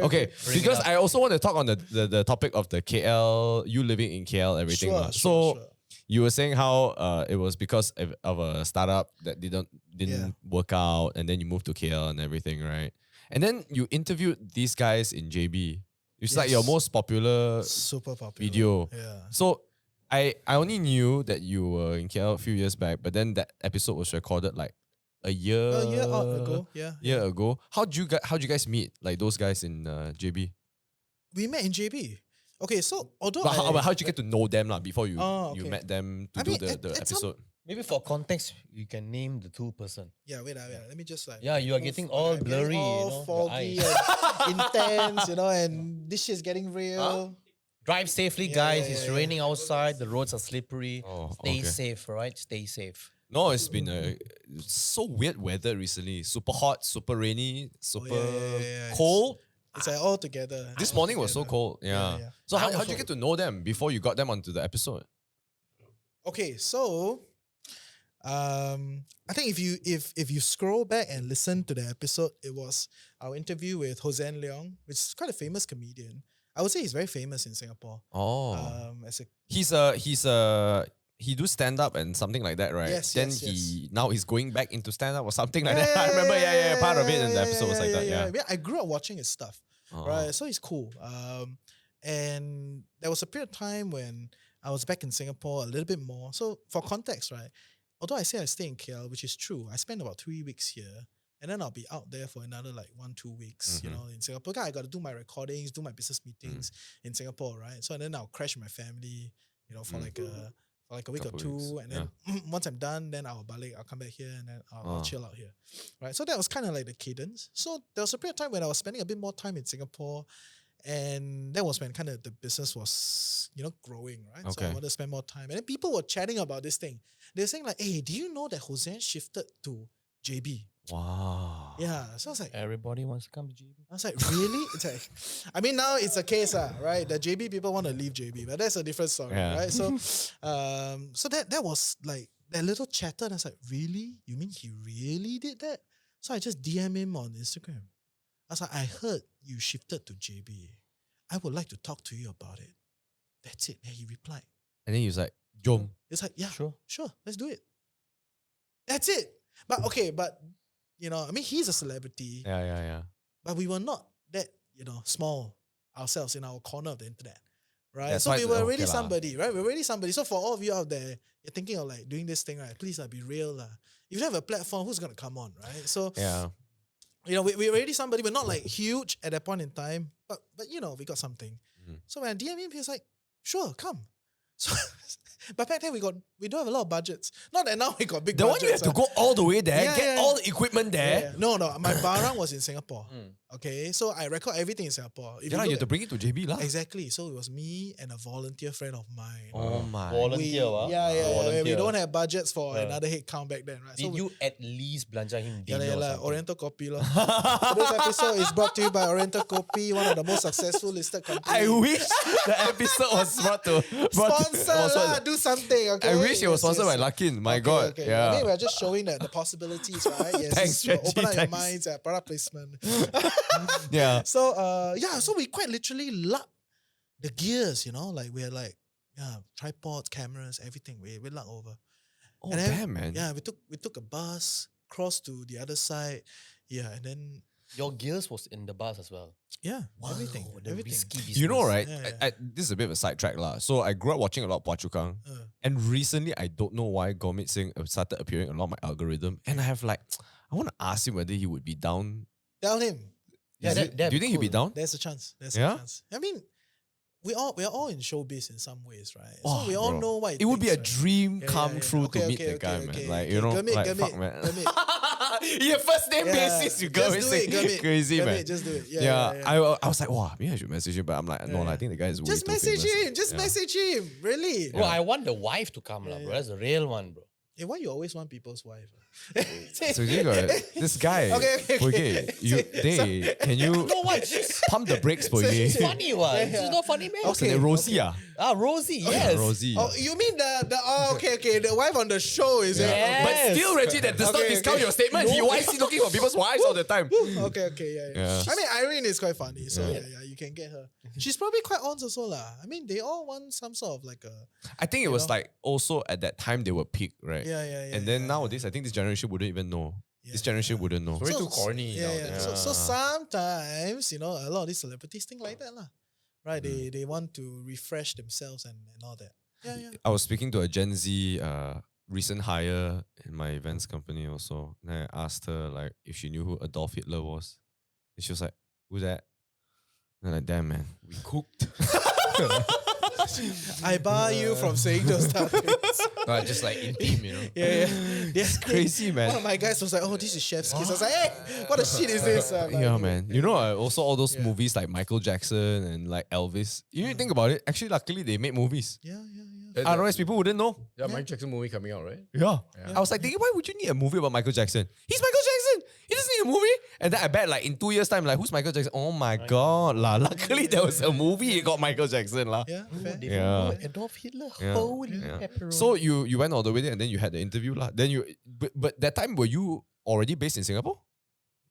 Okay. Because I also want to talk on the topic of the KL, you living in KL, everything. Sure, lah. sure, So sure. you were saying how it was because of a startup that didn't Yeah. work out, and then you moved to KL and everything, right? And then you interviewed these guys in JB. It's like your Yes. most popular Super popular. video. Yeah. So I only knew that you were in KL a few years back, but then that episode was recorded like a year A year out ago. Yeah. year ago. How'd you guys meet? Like those guys in JB? We met in JB. Okay, so although But how'd you get to know them lah before you Oh, you okay. met them to I do mean, the at some- episode? Maybe for context, you can name the two person. Yeah, wait. Let me just like. Yeah, you are move getting on. all I'm getting blurry, all your foggy eyes. and intense, and this shit's getting real. Drive safely, Yeah, guys. yeah, It's yeah, raining outside. The roads are slippery. Oh, Stay okay. safe, right? Stay safe. No, it's been so weird weather recently. Super hot, super rainy, super yeah. cold. It's like all together. This all morning was so together. cold. Yeah. yeah. So I how'd also- you get to know them before you got them onto the episode? Okay, so I think if you scroll back and listen to the episode, it was our interview with Hosen Leong, which is quite a famous comedian. I would say he's very famous in Singapore. As a He do stand up and something like that, right? Yes, then yes, now he's going back into stand up or something like that. I remember, part of it in the episode was like that. Yeah. I grew up watching his stuff, right? So he's cool. And there was a period of time when I was back in Singapore a little bit more. So for context, right? Although I say I stay in KL, which is true, I spend about 3 weeks here, and then I'll be out there for another like 1-2 weeks, you know, in Singapore. I got to do my recordings, do my business meetings in Singapore, right? So and then I'll crash with my family, you know, for like a week or Couple two, weeks, and then once I'm done, then I'll come back here, and then I'll chill out here, right? So that was kind of like the cadence. So there was a period of time when I was spending a bit more time in Singapore, and that was when kind of the business was, you know, growing, right? So I wanted to spend more time. And then people were chatting about this thing. They were saying like, hey, do you know that Hosen shifted to JB? Wow. Yeah. So I was like, Everybody wants to come to JB. I was like, really? It's like, I mean, now it's a case, right? The JB people want to leave JB, but that's a different story, right? So, so that was like that little chatter. And I was like, really? You mean he really did that? So I just DM him on Instagram. I was like, I heard you shifted to JB. I would like to talk to you about it. That's it. And he replied. And then he was like, Jom. It's like, yeah, Sure. let's do it. That's it. But you know, I mean, he's a celebrity. Yeah. But we were not that, you know, small ourselves in our corner of the internet, right? That's so why we were okay already lah. somebody, right? We're already somebody. So for all of you out there, you're thinking of like doing this thing, right? Please be real. If you don't have a platform, who's going to come on, right? So, you know, we're already somebody. We're not like huge at that point in time, but you know, we got something. So when I DM him, he was like, sure, come. So, but back then we don't have a lot of budgets. Not that now we got big The one budgets. you have to go all the way there, Yeah, get yeah. all the equipment there. Yeah. No, my barang was in Singapore. Okay, so I record everything in Singapore. If Yeah, look you have at- to bring it to JB lah. Exactly. So it was me and a volunteer friend of mine. Oh my. Volunteer, We Volunteer. don't have budgets for another head count back then, right? Did you at least belanja him dinner or something? Oriental Kopi lor. Today's episode is brought to you by Oriental Kopi, one of the most successful listed companies. I wish the episode was brought to Sponsor lah, do something, okay? I wish it was Yes, sponsored by yes. Lakin. My Okay, God. okay. Yeah. I mean, we're just showing the possibilities, right? Yes. Thanks, just open Reggie, up your thanks. minds at product placement. Yeah. So so we quite literally lug the gears, you know, like we're like, tripods, cameras, everything. We lug over. Oh, And then- damn, man. Yeah, we took a bus, crossed to the other side. Yeah, and then Your gears was in the bus as well. everything. The Everything. risky business. You know, right? Yeah, This is a bit of a sidetrack lah. So I grew up watching a lot of Phua Chu Kang. And recently, I don't know why Gomit Singh started appearing a lot on my algorithm. And I have like, I want to ask him whether he would be down. Tell him. Yeah, Do you think he'd be down? There's a chance. There's Yeah? a chance. I mean, we are all in showbiz in some ways, right? Oh, so we all bro. know what It would be a thinks, right? dream Yeah, come yeah, true okay, to meet okay, the guy, okay, man. okay, Like, okay. you know, Gurmit, like, Gurmit, fuck, man. Gurmit. Your first name Yeah, basis, you just go do it, Gurmit. crazy, man. Gurmit, just do it. Yeah, yeah. I was like, wow, maybe I should message him, but I'm like, no, Yeah. I think the guy is way Just too message famous. him. Just Yeah. message him. Really? Bro, I want the wife to come, lah, Yeah, bro. That's the real one, bro. Hey, why you always want people's wife? So you got this guy. Okay. Can you No, what? pump the brakes for you? She's funny, what? Yeah. She's not funny, man. What's her name? Rosie, Ah, Rosie, yes. Rosie. Oh, you mean the okay, the wife on the show is it? Yeah. But still, Reggie, that does not Okay, discount okay. your statement. Why is he looking for people's wives all the time? Okay, yeah. Yeah. I mean, Irene is quite funny, so yeah, you can get her. She's probably quite on also lah. I mean, they all want some sort of like a I think it was know? like also at that time they were peak, right? yeah. And then nowadays, I think this generation wouldn't even know. This generation wouldn't know. Way too corny Yeah. nowadays. So sometimes, you know, a lot of these celebrities think like that lah. Right? They want to refresh themselves and all that. Yeah. I was speaking to a Gen Z recent hire in my events company also. And I asked her like if she knew who Adolf Hitler was. And she was like, who's that? And I'm like, damn man, we cooked. I bar you from saying those stuff. Just like intim, you know. Yeah. It's crazy, man. One of my guys was like, "Oh, this is chef's kiss." I was like, "Hey, what the shit is this?" Yeah, man. You know, also all those movies like Michael Jackson and like Elvis. You need to think about it. Actually, luckily they made movies. Yeah. Otherwise, people wouldn't know. Yeah, Mike Jackson movie coming out, right? Yeah. I was like thinking, why would you need a movie about Michael Jackson? He's Michael Jackson. Jackson. He doesn't need a movie. And then I bet like in 2 years time, like who's Michael Jackson? Oh my god, lah. Luckily there was a movie. He got Michael Jackson, lah. Yeah, Oh, fair. they Yeah. forgot Adolf Hitler. Yeah. Holy Yeah. pepperoni. So you went all the way there and then you had the interview, lah. Then but that time were you already based in Singapore?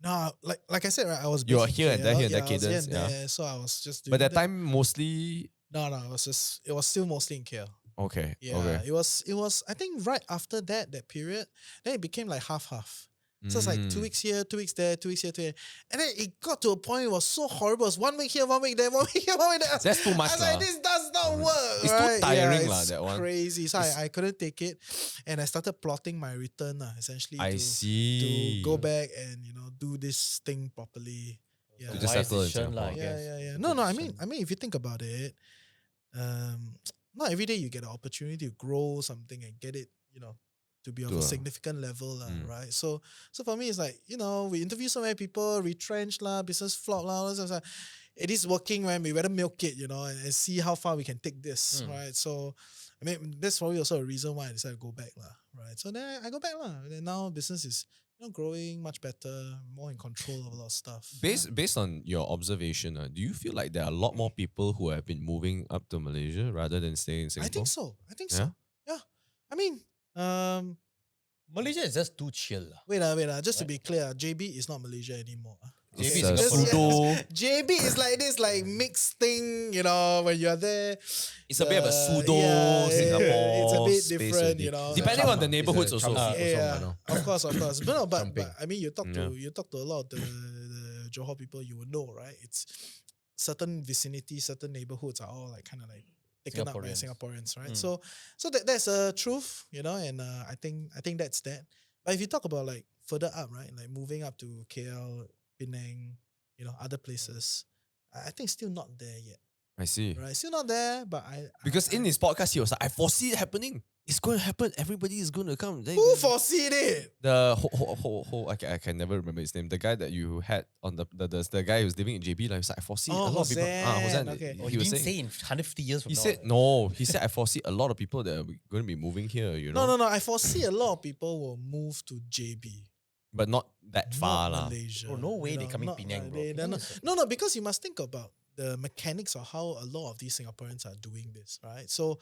No, like I said, right, I was. You are based in here and there, KL. here and there, I was here cadence, and yeah. there, so I was just doing But that that. time mostly No, it was still mostly in KL. okay. Yeah, Okay. it was. I think right after that period, then it became like half. So it's like 2 weeks here, 2 weeks there, 2 weeks here, 2 weeks. And then it got to a point it was so horrible. It was 1 week here, 1 week there, 1 week here, 1 week there. That's too much, I was like, lah. this does not work. It's too right? tiring, yeah, lah, it's that one. crazy. So I couldn't take it. And I started plotting my return, essentially. I to see. go back and do this thing properly. Yeah. To just Wise settle in decision lah, I Singapore. guess. Yeah. No. I mean, if you think about it, not every day you get an opportunity to grow something and get it, to be of To a a- significant level, right? So for me, it's like we interview so many people, retrenched lah, business flop lah, all this stuff. It is working, man. We better milk it, and see how far we can take this, right? So, I mean, that's probably also a reason why I decided to go back, lah, right? So then I go back, lah. And then now business is growing much better, more in control of a lot of stuff. Based on your observation, do you feel like there are a lot more people who have been moving up to Malaysia rather than staying in Singapore? I think so. Yeah. I mean, Malaysia is just too chill. lah. wait, just to be clear, JB is not Malaysia anymore. JB It's a is pseudo. JB is like this, like mixed thing, when you're there. It's a bit of a pseudo It's Singapore. a bit space different, already. Depending on the neighborhoods It's a also. Trump- Yeah, of course. But no, but Trumping. I mean, you talk Yeah. to a lot of the Johor people, you will know, right? It's certain vicinity, certain neighborhoods are all like kind of like taken up by Singaporeans, right? So that's a truth, and I think that's that. But if you talk about like further up, right, like moving up to KL, Penang, other places, I think still not there yet, I see. right? Still not there, but Because in his podcast, he was like, I foresee it happening. It's going to happen. Everybody is going to come. who foreseen it? The I can never remember his name. The guy that you had on the guy who's living in JB, like, was like, I foresee a lot of people. Hossein, Hossein, okay. Oh, he he was didn't saying. say in 150 years from He now. said no. He said I foresee a lot of people that are going to be moving here. No. I foresee a lot of people will move to JB. But not that far, Not lah. Malaysia. Bro, no way you they know, coming not- Penang, bro. they're Penang not- is No, because you must think about the mechanics of how a lot of these Singaporeans are doing this, right? So,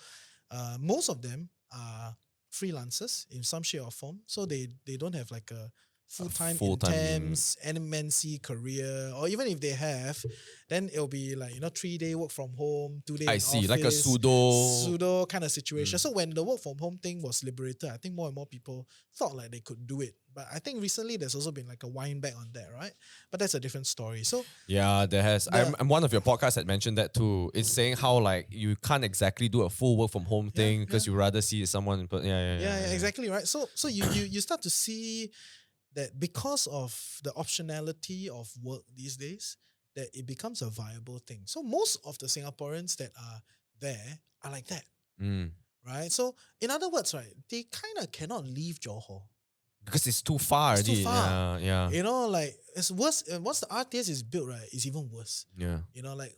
most of them are freelancers in some shape or form. So they don't have like a full-time, full-time, intense MNC career, or even if they have, then it'll be like 3-day work from home, 2-day I in see, like a office, pseudo. kind of situation. So when the work from home thing was liberated, I think more and more people thought like they could do it. But I think recently there's also been like a wind back on that, right? But that's a different story. So Yeah, there has. The- I'm one of your podcasts had mentioned that too. It's saying how like you can't exactly do a full work from home thing because you rather see someone. But yeah, exactly, right. So you start to see that because of the optionality of work these days, that it becomes a viable thing. So most of the Singaporeans that are there are like that, Mm. right? So in other words, right, they kind of cannot leave Johor. Because it's too far It's too already. far. Yeah. Like it's worse. And once the RTS is built, right, it's even worse. Yeah. Like,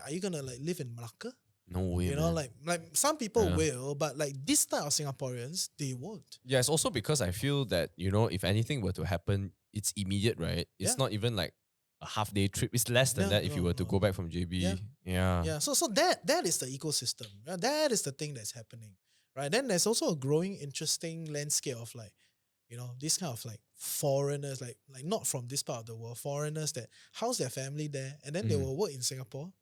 are you gonna like live in Malacca? No way. man. Like some people Yeah. will, but like this type of Singaporeans, they won't. Yeah, it's also because I feel that, if anything were to happen, it's immediate, right? It's Yeah. not even like a half-day trip. It's less than Yeah, that if you no, were to no. go back from JB. Yeah. Yeah. Yeah, so that is the ecosystem. Yeah, that is the thing that's happening, right? Then there's also a growing, interesting landscape of like, this kind of like foreigners, like not from this part of the world, foreigners that house their family there, and then they will work in Singapore,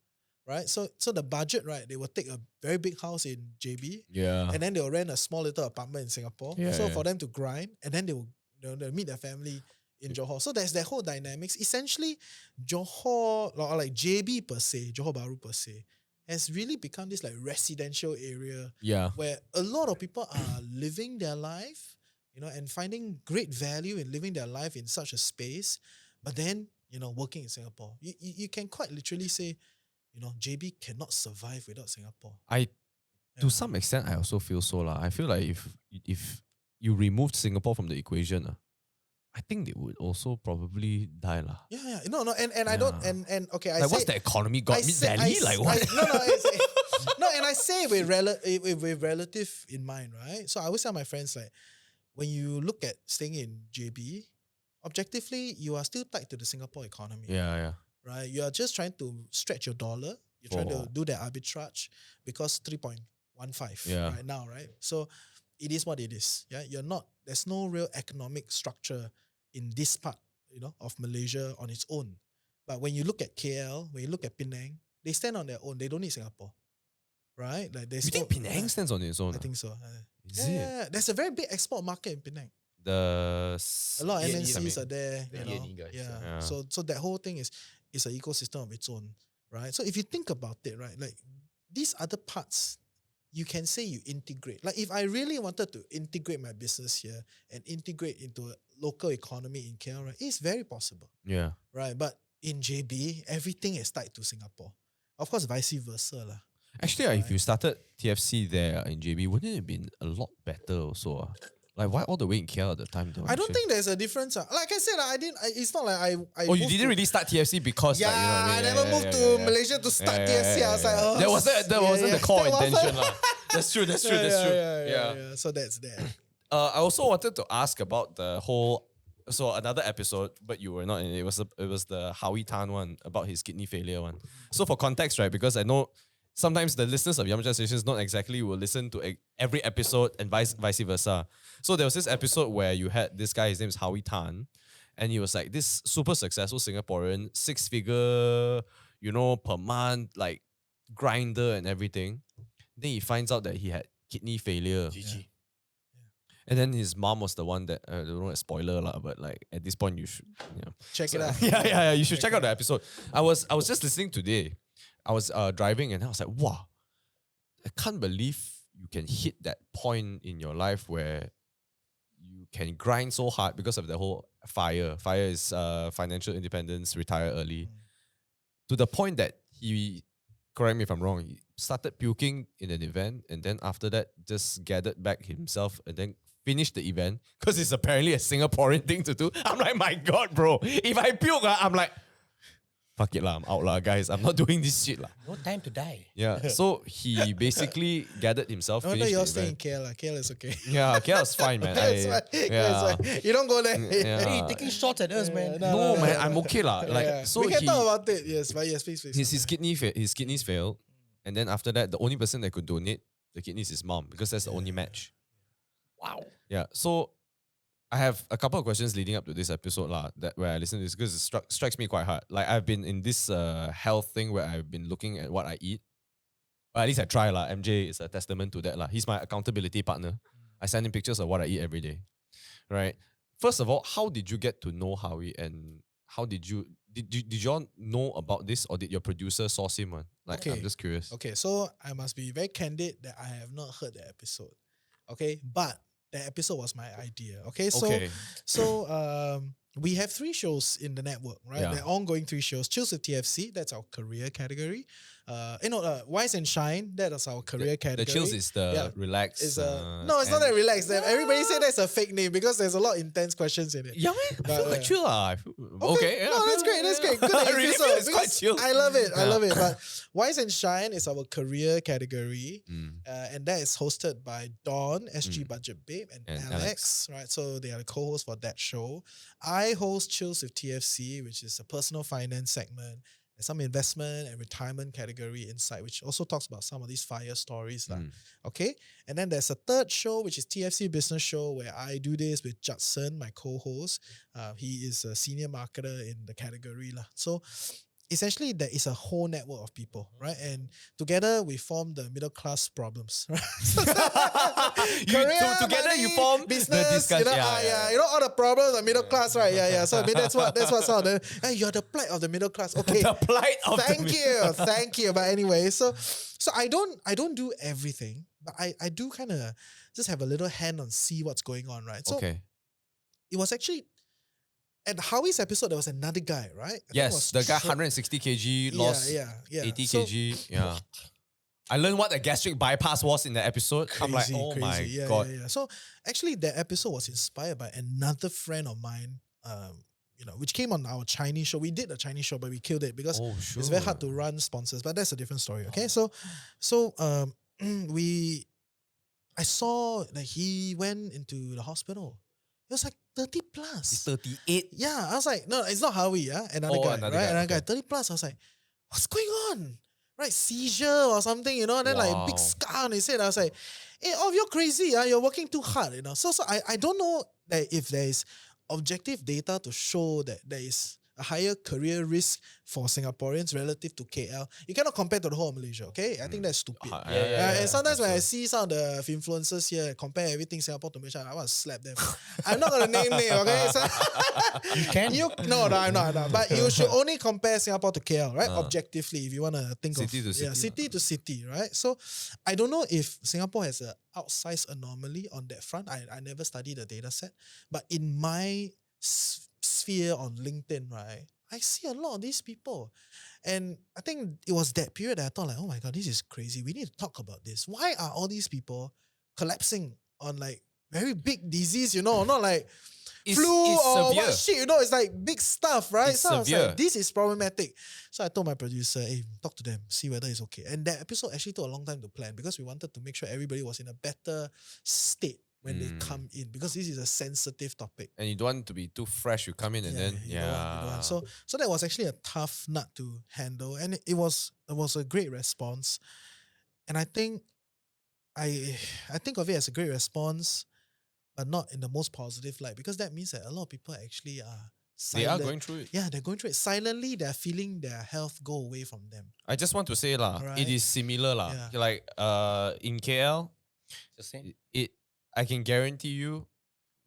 right? So the budget, right? They will take a very big house in JB, Yeah. and then they will rent a small little apartment in Singapore. Yeah, so yeah. for them to grind, and then they'll meet their family in Johor. So there's that whole dynamics. Essentially, Johor, or like JB per se, Johor Bahru per se, has really become this like residential area Yeah. where a lot of people are living their life, and finding great value in living their life in such a space, but then, working in Singapore. You can quite literally say, JB cannot survive without Singapore. To some extent, I also feel so lah. I feel like if you removed Singapore from the equation, I think they would also probably die lah. Yeah. No, and I don't, Yeah. and okay, I Like, say, what's the economy got? Mid say- Valley? Like what? And I say with relative in mind, right? So I always tell my friends like, when you look at staying in JB objectively, you are still tied to the Singapore economy. Yeah. Right? You are just trying to stretch your dollar. You're trying to For- do that arbitrage because 3.15 Yeah. right now, right? So it is what it is. Yeah. There's no real economic structure in this part, of Malaysia on its own. But when you look at KL, when you look at Penang, they stand on their own. They don't need Singapore. Right? Like You think Penang stands on its own? I think so. Is it? Yeah, there's a very big export market in Penang. The A lot of Yeah, MNCs are there. the You know? E&E guys, Yeah. yeah. So that whole thing is an ecosystem of its own, right? So if you think about it, right, like these other parts, you can say you integrate. Like if I really wanted to integrate my business here and integrate into a local economy in KL, right, it's very possible, Yeah. right? But in JB, everything is tied to Singapore. Of course, vice versa lah. Actually, if you started TFC there in JB, wouldn't it have been a lot better also? Like, why all the way in KL at the time though? I don't think there's a difference. Like I said, it's not like I Oh, you moved didn't to- really start TFC because Yeah, like, you know what I mean? I never moved to Malaysia to start TFC. I was like, oh, that wasn't the core that wasn't- intention lah. That's true. That's true. That's true. Yeah. So that's that. I also wanted to ask about the whole. So another episode, but you were not in it. It was the Howie Tan one about his kidney failure one. So for context, right? Because I know sometimes the listeners of Yamcha Stations not exactly will listen to every episode and vice versa. So there was this episode where you had this guy. His name is Howie Tan, and he was like this super successful Singaporean, 6-figure, per month, like grinder and everything. Then he finds out that he had kidney failure. GG. And then his mom was the one that, I don't know, a spoiler lah, but like at this point you should, Check it out. yeah, you should check out the episode. I was just listening today. I was driving and I was like, wow, I can't believe you can hit that point in your life where you can grind so hard because of the whole FIRE. FIRE is financial independence, retire early. To the point that he, correct me if I'm wrong, he started puking in an event and then after that just gathered back himself and then finished the event because it's apparently a Singaporean thing to do. I'm like, my God, bro. If I puke, I'm like, fuck it lah, I'm out lah, guys. I'm not doing this shit lah. No time to die. Yeah. So he basically gathered himself, No wonder finished you're the staying in event. KL. KL is okay. Yeah, KL's fine, man. That's why. yeah. You don't go there. Yeah. Hey, taking shots at us, man. No, man, I'm okay lah. Like, Yeah. so we can he, talk about it. Yes, but yes, please. his kidneys failed, and then after that, the only person that could donate the kidneys is his mom because that's the only match. Wow. Yeah. So I have a couple of questions leading up to this episode lah, that where I listen to this because it strikes me quite hard. Like I've been in this health thing where I've been looking at what I eat. Or at least I try lah. MJ is a testament to that lah. He's my accountability partner. I send him pictures of what I eat every day. Right. First of all, how did you get to know Howie and how did you all know about this or did your producer source him one? Like I'm Okay. just curious. Okay, so I must be very candid that I have not heard the episode. Okay, but the episode was my idea. Okay, so we have 3 shows in the network, right? Yeah. They're ongoing 3 shows. Chills with TFC, that's our career category. Wise and Shine, that is our career category. The chills is the Yeah. relax. No, it's not that relaxed. Everybody say that's a fake name because there's a lot of intense questions in it. Yeah, man. I But, feel quite chill lah. Okay. Yeah, No, that's great. That's great. Good I that you really feel feel so, it's quite because chill. I love it. I Yeah. love it. But Wise and Shine is our career category, Mm. and that is hosted by Dawn, SG Mm. Budget Babe, and And Alex. Right, so they are the co-hosts for that show. I host Chills with TFC, which is a personal finance segment. There's some investment and retirement category inside, which also talks about some of these FIRE stories. Mm. Okay. And then there's a third show, which is TFC Business Show, where I do this with Judson, my co-host. He is a senior marketer in the category. So essentially, there is a whole network of people, right? And together we form the middle class problems, right? Together you form the business, discussion. you know all the problems of middle class, right? Yeah. So I mean that's what some of the hey, you're the plight of the middle class. Okay. The plight of Thank you. But anyway, so I don't do everything, but I do kind of just have a little hand on see what's going on, right? So Okay. it was actually at Howie's episode, there was another guy, right? I think it Yes, was the guy Tr- 160 kg lost yeah. 80 So, kg. Yeah. I learned what a gastric bypass was in the episode. I'm like, oh my yeah, God. Yeah. So actually, that episode was inspired by another friend of mine, which came on our Chinese show. We did a Chinese show, but we killed it because Oh, sure. it's very hard to run sponsors. But that's a different story. Okay, so I saw that he went into the hospital. was like 30 It's plus. 38. Yeah, I was like, no, it's not Howie, another Oh, guy, another right? guy, Another guy, okay. 30 plus. I was like, what's going on? Right, seizure or something, and then like big Wow. scar on his head. I was like, hey, oh, you're crazy, you're working too hard. So I don't know that if there is objective data to show that there is a higher career risk for Singaporeans relative to KL. You cannot compare to the whole of Malaysia, okay? I think that's stupid. And sometimes when I see some of the influencers here compare everything Singapore to Malaysia, I want to slap them. I'm not gonna name it, okay? So You can. no, I'm not. But you should only compare Singapore to KL, right? Uh. Objectively, if you want to think City of to city, city to city, right? So I don't know if Singapore has an outsized anomaly on that front. I never studied the data set, but in my sphere on LinkedIn, right, I see a lot of these people. And I think it was that period that I thought like, oh my God, this is crazy. We need to talk about this. Why are all these people collapsing on like very big disease, not like flu or what shit, it's like big stuff, right? It's So I was severe. like, this is problematic. So I told my producer, hey, talk to them, see whether it's okay. And that episode actually took a long time to plan because we wanted to make sure everybody was in a better state when they come in, because this is a sensitive topic. And you don't want to be too fresh. You come in and then you don't want. So that was actually a tough nut to handle, and it was a great response. And I think I think of it as a great response, but not in the most positive light, because that means that a lot of people actually are they silent. are going through it. Yeah, they're going through it. Silently, they're feeling their health go away from them. I just want to say Alright. it is similar Yeah. Like in KL, Just saying. I can guarantee you,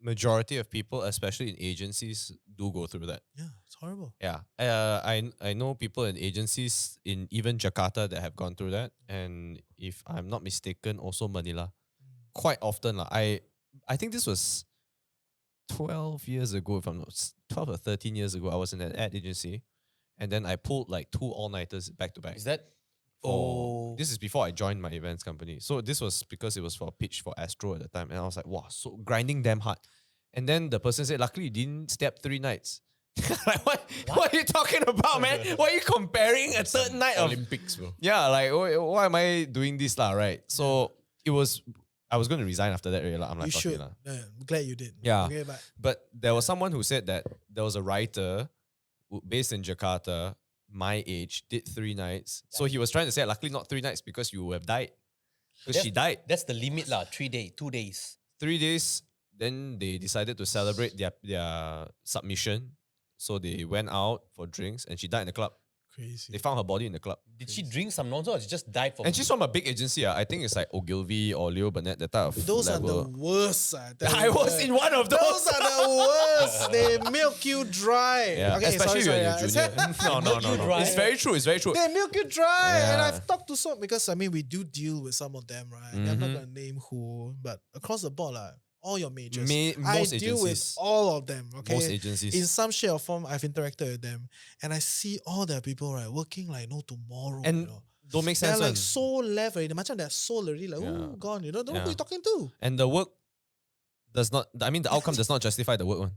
majority of people, especially in agencies, do go through that. Yeah, it's horrible. Yeah, I know people in agencies in even Jakarta that have gone through that, and if I'm not mistaken, also Manila, quite often I think this was 12 years ago, if I'm not 12 or 13 years ago. I was in an ad agency, and then I pulled like 2 all-nighters back to back. Is that? This is before I joined my events company. So this was because it was for a pitch for Astro at the time, and I was like, wow, so grinding damn hard. And then the person said, luckily you didn't stay up 3 nights. Like, what are you talking about, man? Why are you comparing a third night of Olympics, bro. Yeah, like why am I doing this right? So I was going to resign after that. Really, I'm like, You should. okay, Yeah, I'm glad you did. Yeah. Okay, But there was someone who said that there was a writer based in Jakarta, my age, did 3 nights. So he was trying to say, luckily not 3 nights because you would have died. Because she died. That's the limit, 3 days, 2 days. 3 days, then they decided to celebrate their submission. So they went out for drinks and she died in the club. crazy. They found her body in the club. Did she drink some nonsense or she just died from? And she's from a big agency. I think it's like Ogilvy or Leo Burnett, that type of Those level. are the worst. I was in one of those. Those are the worst. They milk you dry. Yeah, Okay, especially sorry, when you're sorry. junior. No. dry. It's very true. It's very true. They milk you dry. And Yeah. I've talked to some, because we do deal with some of them, right? I'm not Mhm. going to name who, but across the board, all your majors. Most I deal with agencies. all of them, okay? Most agencies. In some shape or form, I've interacted with them. And I see all the people, working like no tomorrow. And don't make they're sense. like one. so left already. Macam their soul already, Yeah. oh, gone. Don't know who Yeah. you're talking to. And the work does not, the outcome does not justify the work one.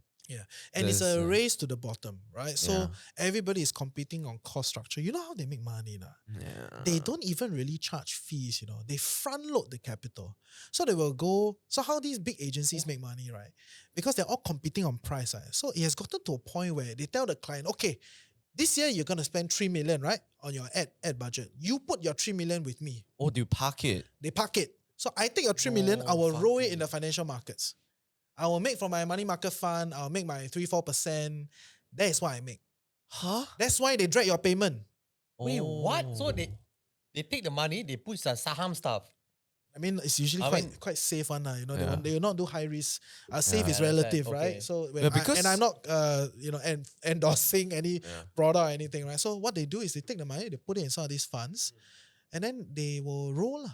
And it's a There's, race to the bottom, right? So Yeah. everybody is competing on cost structure. You know how they make money now? Yeah. They don't even really charge fees, They front load the capital. So they will go. So how these big agencies make money, right? Because they're all competing on price, right? So it has gotten to a point where they tell the client, okay, this year you're gonna spend 3 million, right? On your ad budget. You put your 3 million with me. Oh, do you park it? They park it. So I take your 3 million, I will roll it in the financial markets. I will make from my money market fund, I'll make my 3-4%. That is what I make. Huh? That's why they drag your payment. Wait, what? Oh. So they take the money, they put some saham stuff. I mean, it's usually I quite mean- quite safe one. Yeah. They will not do high risk. Safe Yeah, is I relative, understand. right? Okay. So Yeah, because- and I'm not endorsing any Yeah. product or anything, right? So what they do is they take the money, they put it in some of these funds, and then they will roll.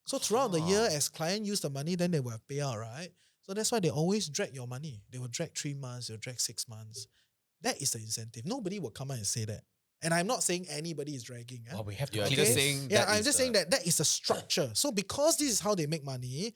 So throughout the year, as client use the money, then they will pay out, right? So that's why they always drag your money. They will drag 3 months, they'll drag 6 months. That is the incentive. Nobody will come out and say that. And I'm not saying anybody is dragging. Well, we have to. You're Okay. just saying Yeah, that I'm is just saying that is a structure. So because this is how they make money,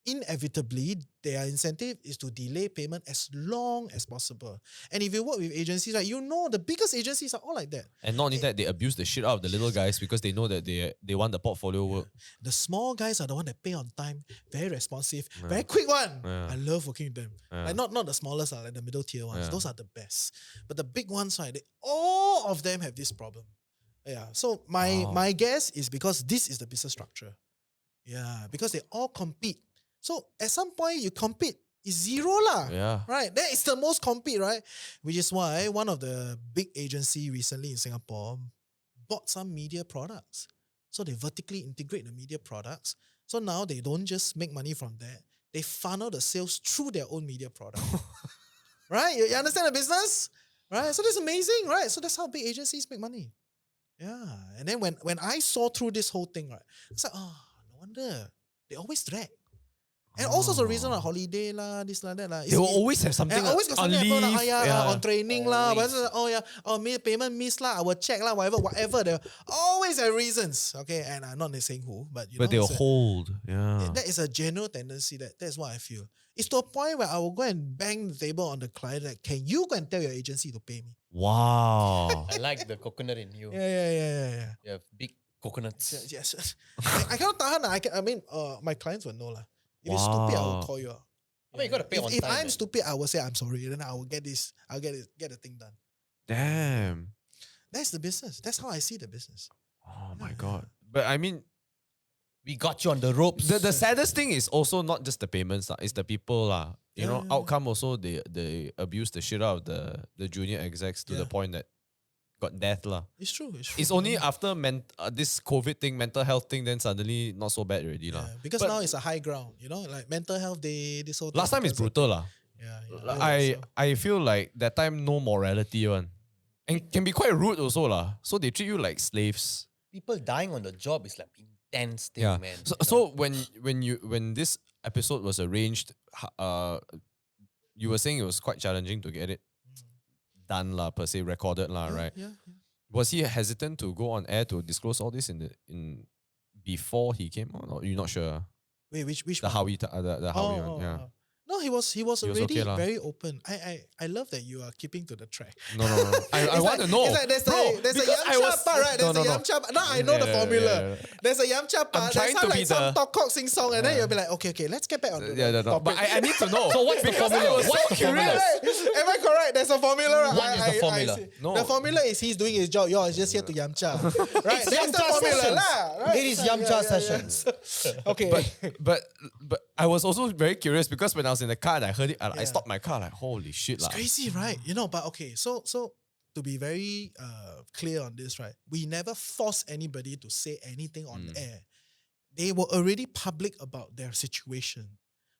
inevitably their incentive is to delay payment as long as possible. And if you work with agencies, right, you know the biggest agencies are all like that. And not only that, they abuse the shit out of the little guys because they know that they want the portfolio work. The small guys are the one that pay on time, very responsive, very quick one. Yeah. I love working with them. Yeah. Like not the smallest, like the middle tier ones. Yeah. Those are the best. But the big ones, right, all of them have this problem. Yeah. So my guess is because this is the business structure. Yeah, because they all compete. So at some point you compete, it's zero lah. Yeah. Right? That is the most compete, right? Which is why one of the big agency recently in Singapore bought some media products. So they vertically integrate the media products. So now they don't just make money from that. They funnel the sales through their own media product. Right? You understand the business? Right? So that's amazing, right? So that's how big agencies make money. Yeah. And then when I saw through this whole thing, right, it's like, oh, no wonder. They always drag. And also the reason like holiday lah, this lah, that lah. They will always have something always got on something leave. happen, Yeah. on training lah. Payment miss lah. I will check lah. Whatever. They always have reasons. Okay, and I'm not saying who, but But they'll hold. Yeah. that is a general tendency. That's what I feel. It's to a point where I will go and bang the table on the client. Like, can you go and tell your agency to pay me? Wow. I like the coconut in you. Yeah. You have big coconuts. Yes. I cannot tahan lah. My clients will know lah. If it's stupid, I will call you out. I mean, you gotta pay on If time. I'm stupid, I will say I'm sorry. Then I will get this. I'll get the thing done. Damn. That's the business. That's how I see the business. Oh my god. But I mean, We got you on the ropes. the saddest thing is also not just the payments, it's the people lah. You know, Yeah. outcome also they abuse the shit out of the junior execs to the Yeah. point that got death lah. It's true. It's only after this COVID thing, mental health thing, then suddenly not so bad already lah. Because But now it's a high ground. Like mental health day. This whole last thing time it's because of- brutal lah. Yeah. I feel like that time no morality one. And can be quite rude also lah. So they treat you like slaves. People dying on the job is like intense thing, Yeah. man. So when this episode was arranged, you were saying it was quite challenging to get it done lah, per se, recorded lah, right? Yeah. Was he hesitant to go on air to disclose all this in before he came on, or you're not sure? Wait, which The one? Howie, the Howie one, yeah. No, he was already okay lah. very open. I love that you are keeping to the track. No. I It's want like- to know. It's like there's Bro, a because I Yamcha was- part, right? There's No, a no. Yamcha part. Now I know the Yeah, formula. yeah. There's a Yamcha part. trying There's to be some the- talk cock sing song, and then you'll be like, okay, let's get back on the Yeah, no. topic. But I need to know. So what's the Because formula? I was What's so the curious. formula? Am I correct? There's a formula. Right? What is the formula? No. The formula is he's doing his job. You're just here to Yamcha. Right? It's That's the Yamcha formula sessions. lah. Right? It is Yamcha sessions. Okay. But I was also very curious because when I was in the car and I heard it, I Yeah. stopped my car like, holy shit It's lah. crazy, right? But okay, so to be very clear on this, right? We never force anybody to say anything on air. They were already public about their situation.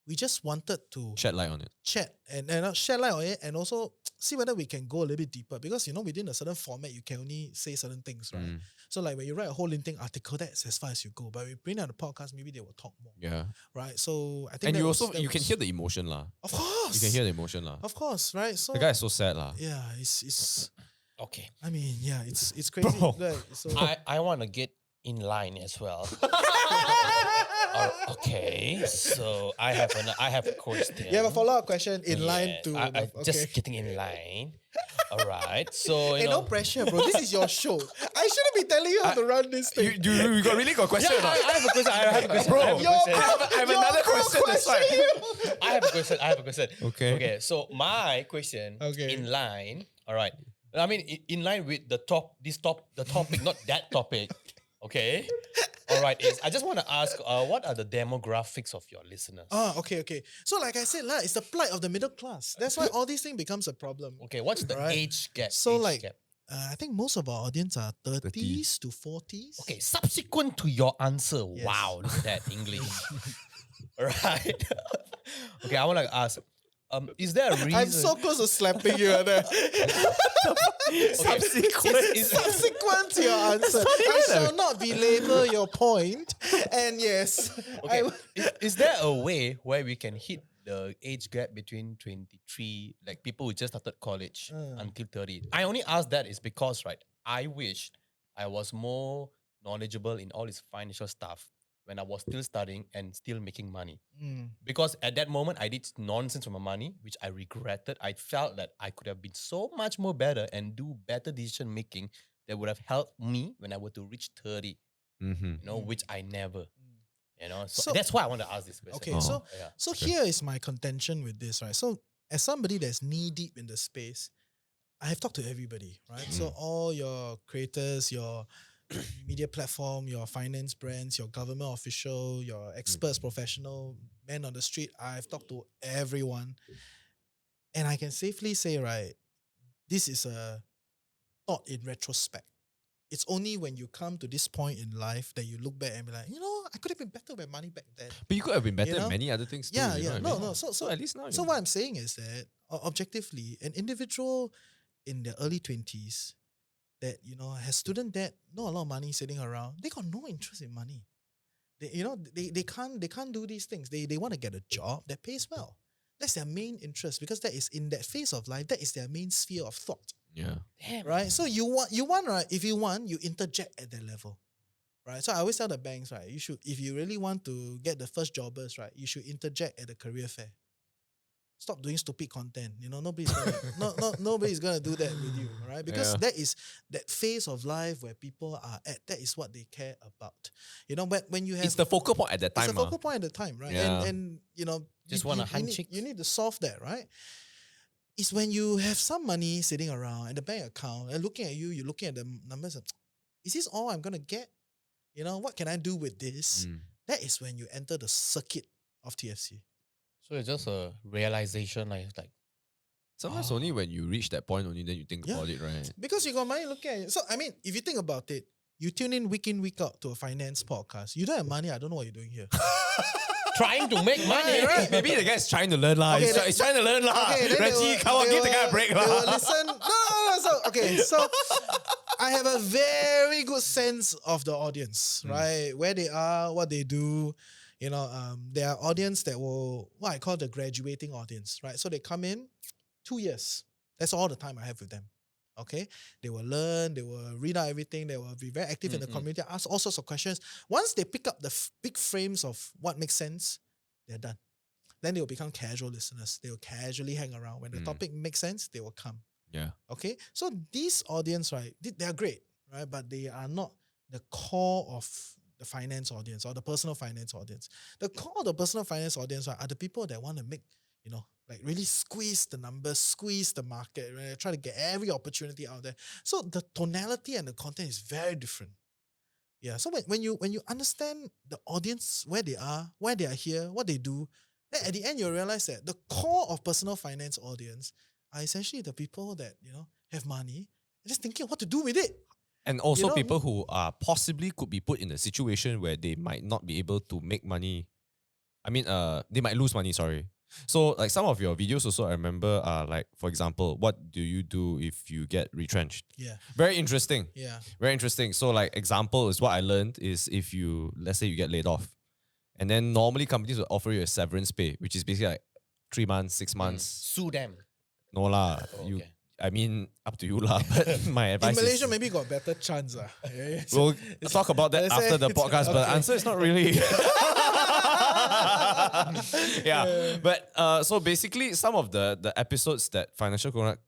We just wanted to Shed light on it. chat and shed light on it, and also see whether we can go a little bit deeper, because within a certain format you can only say certain things, right? So like when you write a whole LinkedIn article, that's as far as you go. But we bring out the podcast, maybe they will talk more, Yeah. right? So I think And that you was- also that you can was- hear the emotion lah. of course, You can hear the emotion lah. of course, right? So The guy is so sad lah. yeah, it's. Okay. I mean, yeah, it's crazy. Bro. Right? So I want to get in line as well. Okay, so I have a question. you have a follow-up question in line Yeah, to I okay. just getting in line. All right, so Hey, no pressure, bro. This is your show. I shouldn't be telling you how to run this thing. You got really got question or not? I have a question. I have a question. Bro, I have a Your question. I have another question. That's fine. I have a question. I have a question. Okay. Okay. So my question Okay. in line. All right. I mean, in line with the topic, not that topic. Okay. All right. I just want to ask, what are the demographics of your listeners? Okay. So like I said, it's the plight of the middle class. That's why all these things becomes a problem. Okay. What's the Right. age gap? So Age like, gap. I think most of our audience are 30s to 40s. Okay. Subsequent to your answer, Yes. wow, look at that English. All right. Okay. I want to ask. Is there a reason? I'm so close to slapping you. Subsequent to your answer, I shall not belabor your point. And yes, Okay. Is there a way where we can hit the age gap between 23, like people who just started college, until 30? I only ask that is because, right, I wished I was more knowledgeable in all this financial stuff when I was still studying and still making money. Mm. Because at that moment, I did nonsense with my money, which I regretted. I felt that I could have been so much more better and do better decision making that would have helped me when I were to reach 30, which I never. So, So- that's why I want to ask this question. Okay, so yeah. so here is my contention with this, right? So as somebody that's knee deep in the space, I have talked to everybody, right? So all your creators, your media platform, your finance brands, your government official, your experts, professional, men on the street, I've talked to everyone. And I can safely say, right, this is a thought in retrospect. It's only when you come to this point in life that you look back and be like, I could have been better with money back then. But you could have been better You know? in many other things too. Yeah, you know yeah. what I No, mean? no. So at least now. So what I'm saying is that objectively, an individual in their early 20s that, has student debt, not a lot of money sitting around, they got no interest in money. They can't do these things. They want to get a job that pays well. That's their main interest because that is in that phase of life, that is their main sphere of thought. Yeah. Damn. Right? So you want, right? If you want, you interject at that level. Right? So I always tell the banks, right, if you really want to get the first jobbers, right, you should interject at the career fair. Stop doing stupid content. Nobody's gonna nobody's gonna do that with you, right? Because that is that phase of life where people are at. That is what they care about. When you have It's the focal point at that time. it's the focal point at the time, right? Yeah. And Just you- want a you need- handshake. You need to solve that, right? It's when you have some money sitting around in the bank account and looking at you're looking at the numbers. Is this all I'm gonna get? What can I do with this? That is when you enter the circuit of TFC. So it's just a realization, like Sometimes only when you reach that point only then you think Yeah. about it, right? Because you got money looking at it. So, if you think about it, you tune in, week out to a finance podcast. You don't have money, I don't know what you're doing here. trying to make money, Right. Maybe the guy's trying to learn lah. Okay, He's trying to learn lah. Okay, then they Reggie, will- come on, they give the guy a will- break they will lah. listen. No. So I have a very good sense of the audience, right? Where they are, what they do. There are audience that will, what I call the graduating audience, right? So they come in 2 years. That's all the time I have with them. Okay, they will learn, they will read out everything, they will be very active in the community, ask all sorts of questions. Once they pick up the big frames of what makes sense, they're done. Then they will become casual listeners. They will casually hang around. When the topic makes sense, they will come. Yeah. Okay, so this audience, right, they are great, right? But they are not the core of the finance audience or the personal finance audience. The core of the personal finance audience, right, are the people that want to make, like really squeeze the numbers, squeeze the market, right? Try to get every opportunity out there. So the tonality and the content is very different. Yeah. So when you understand the audience, where they are here, what they do, then at the end you realize that the core of personal finance audience are essentially the people that have money and just thinking what to do with it. And also know- people who are possibly could be put in a situation where they might not be able to make money. I mean, they might lose money, sorry. So like some of your videos also, I remember like, for example, what do you do if you get retrenched? Yeah. Very interesting. Yeah. Very interesting. So like example is what I learned is if you, let's say you get laid off, and then normally companies will offer you a severance pay, which is basically like 3 months, 6 months. sue them. No lah. Oh, You, okay. I mean, up to you lah. But my advice In Malaysia, is, maybe got better chance. Yeah. we'll talk about that Let's after say the it's- podcast, but the okay. answer is not really. Yeah. But so basically, some of the episodes that Financial Corner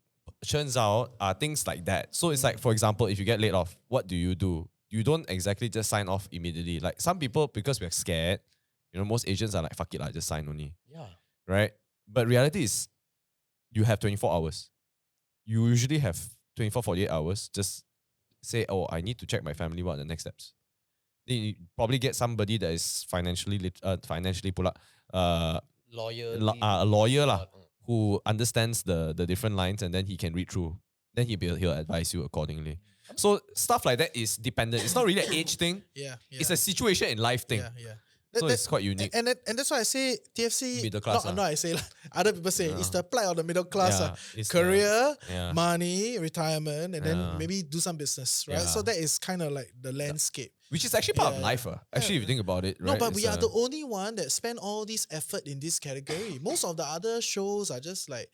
churns out are things like that. So it's like, for example, if you get laid off, what do? You don't exactly just sign off immediately. Like some people, because we're scared, most agents are like, fuck it, I just sign only. Yeah. Right? But reality is, you have 24 hours. You usually have 24, 48 hours. Just say, oh, I need to check my family. What are the next steps? Then you probably get somebody that is financially pull up, Lawyer. a lawyer lah, who understands the different lines, and then he can read through. Then he'll advise you accordingly. So stuff like that is dependent. It's not really an age thing. Yeah. It's a situation in life thing. Yeah. So it's quite unique. And that's why I say TFC. Middle class, No, I say other people say it's the plight of the middle class. Yeah, it's Career, yeah. money, retirement, and then Yeah. maybe do some business, right? Yeah. So that is kind of like the landscape. Which is actually part of Yeah. life. Actually, if you think about it, right? No, but it's we are the only one that spend all this effort in this category. Most of the other shows are just like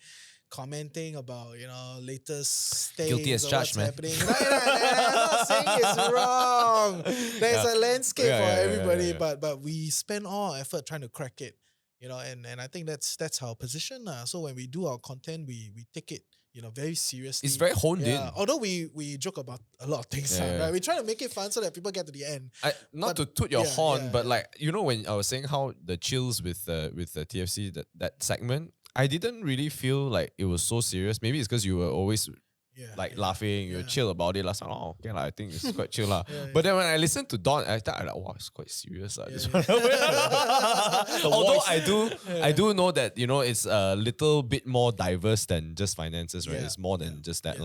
commenting about latest things Guilty as or charged, what's man. happening. I'm not saying it's wrong. There's a landscape for everybody, but we spend all our effort trying to crack it. And I think that's our position. So when we do our content, we take it very seriously. It's very honed in. Although we joke about a lot of things, right? We try to make it fun so that people get to the end. Not to toot your horn, but like when I was saying how the chills with the TFC that segment, I didn't really feel like it was so serious. Maybe it's because you were always laughing, you're chill about it. Last time, okay, I think it's quite chill. But then when I listened to Don, I thought, wow, it's quite serious. This one. Although I do know that, it's a little bit more diverse than just finances, right? It's more than just that.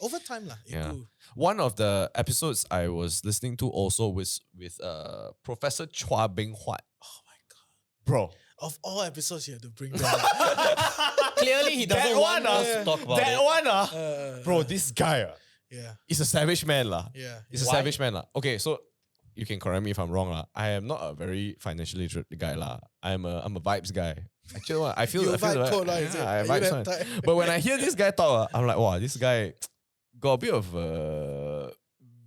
Over time, it grew. One of the episodes I was listening to also was with Professor Chua Beng Huat. Oh my God. Bro. Of all episodes you have to bring that. Clearly, he doesn't want us to talk about it. Bro, this guy is a savage man. He's a savage man. Okay, so you can correct me if I'm wrong. I am not a very financially literate guy. I'm a vibes guy. Actually, I feel vibe code, I vibes one. But when I hear this guy talk, I'm like, wow, this guy got a bit of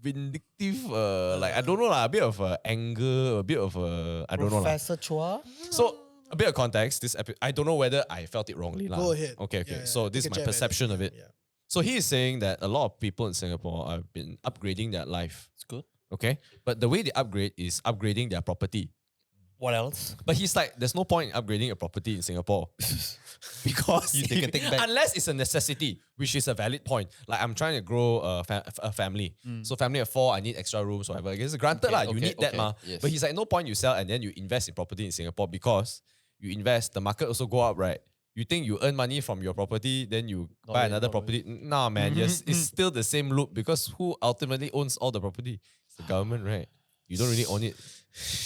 vindictive, like I don't know, a bit of anger, a bit of I don't know. Professor Chua? So a bit of context, I don't know whether I felt it wrongly. Go ahead. Okay. So this is my perception of it. Yeah. So he is saying that a lot of people in Singapore have been upgrading their life. It's good. Okay. But the way they upgrade is upgrading their property. What else? But he's like, there's no point in upgrading a property in Singapore. Because You take a take back. unless it's a necessity, which is a valid point. Like I'm trying to grow a family. So family of 4, I need extra rooms, whatever. I guess granted you need that ma. Yes. But he's like, no point you sell and then you invest in property in Singapore because you invest, the market also go up, right? You think you earn money from your property, then you buy another property. Nah, man, yes, it's still the same loop because who ultimately owns all the property? It's the government, right? You don't really own it.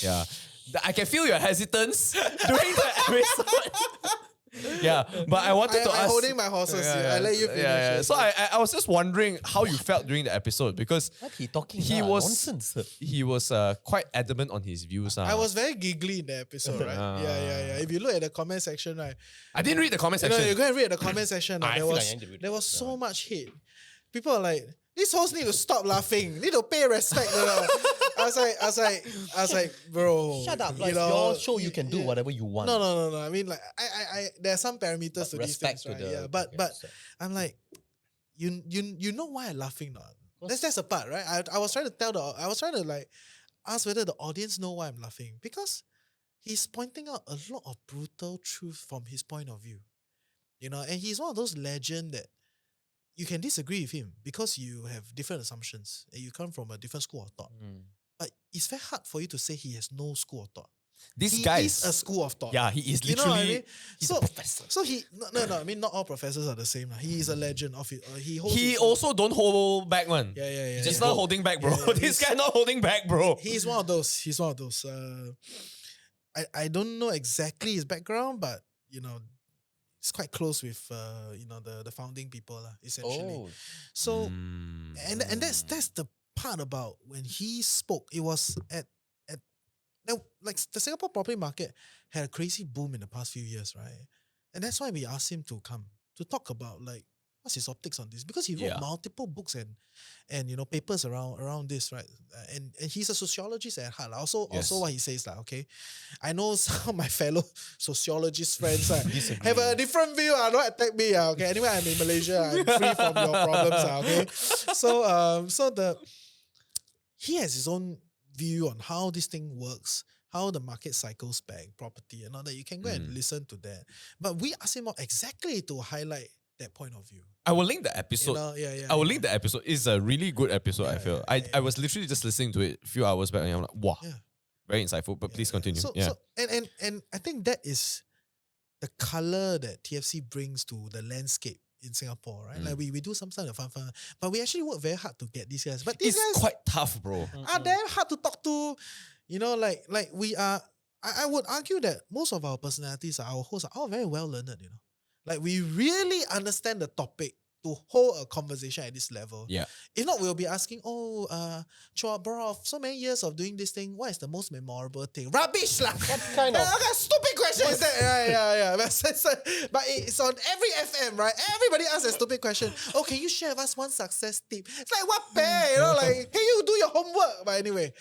Yeah. I can feel your hesitance during the episode. Yeah, but I wanted to I'm ask. holding my horses here. I let you finish. Yeah. it. So I was just wondering how you felt during the episode because What he talking? He was- nonsense. he was quite adamant on his views. I was very giggly in the episode, right? Yeah. If you look at the comment section, right? I didn't read the comment You section. go and read the comment section. I There feel like was I need to read there it. was so much hate. People are like, these hosts need to stop laughing. Need to pay respect. I was like, bro. Shut up. Like, you know, your show, you can do whatever you want. No. I mean, like, I there are some parameters to these Respect things, to right? the. Yeah, but I'm like, you know why I'm laughing now? That's a part, right? I was trying to like ask whether the audience know why I'm laughing because he's pointing out a lot of brutal truth from his point of view, and he's one of those legends that you can disagree with him because you have different assumptions and you come from a different school of thought. But it's very hard for you to say he has no school of thought. This He guy is a school of thought. Yeah, he is You know what I literally. mean? So, so he no. I mean, not all professors are the same. He is a legend of it. He holds. He his own- also don't hold back, man. Yeah. He's yeah. not holding back, bro. Yeah, This he's- guy not holding back, bro. He's one of those. I don't know exactly his background, but it's quite close with the founding people essentially. Oh, So Mm. and that's the part about when he spoke. It was at like the Singapore property market had a crazy boom in the past few years, right? And that's why we asked him to come to talk about like what's his optics on this because he wrote Yeah. multiple books and papers around this, right? And he's a sociologist at heart. Also what he says like, okay, I know some of my fellow sociologist friends have a different view. Don't attack me. Okay, anyway, I'm in Malaysia. I'm free from your problems. Okay, so he has his own view on how this thing works, how the market cycles back, property and all that. You can go and listen to that. But we asked him out exactly to highlight that point of view. I will link the episode. I will link the episode. It's a really good episode, I feel. I was literally just listening to it a few hours back and I'm like, wow, Yeah. very insightful. But please continue. So and I think that is the color that TFC brings to the landscape in Singapore, right? Like we do some kind of fun, but we actually work very hard to get these guys. But these it's guys quite tough, bro. are damn hard to talk to. Like we are. I would argue that most of our personalities, our hosts, are all very well learned. Like we really understand the topic to hold a conversation at this level. Yeah. If not, we'll be asking, Chua, bro, of so many years of doing this thing, what is the most memorable thing? Rubbish lah. What kind of? Okay, stupid question is that? Yeah. But it's on every FM, right? Everybody asks a stupid question. Oh, can you share with us one success tip? It's like, what bear? You know, like, can you do your homework? But anyway,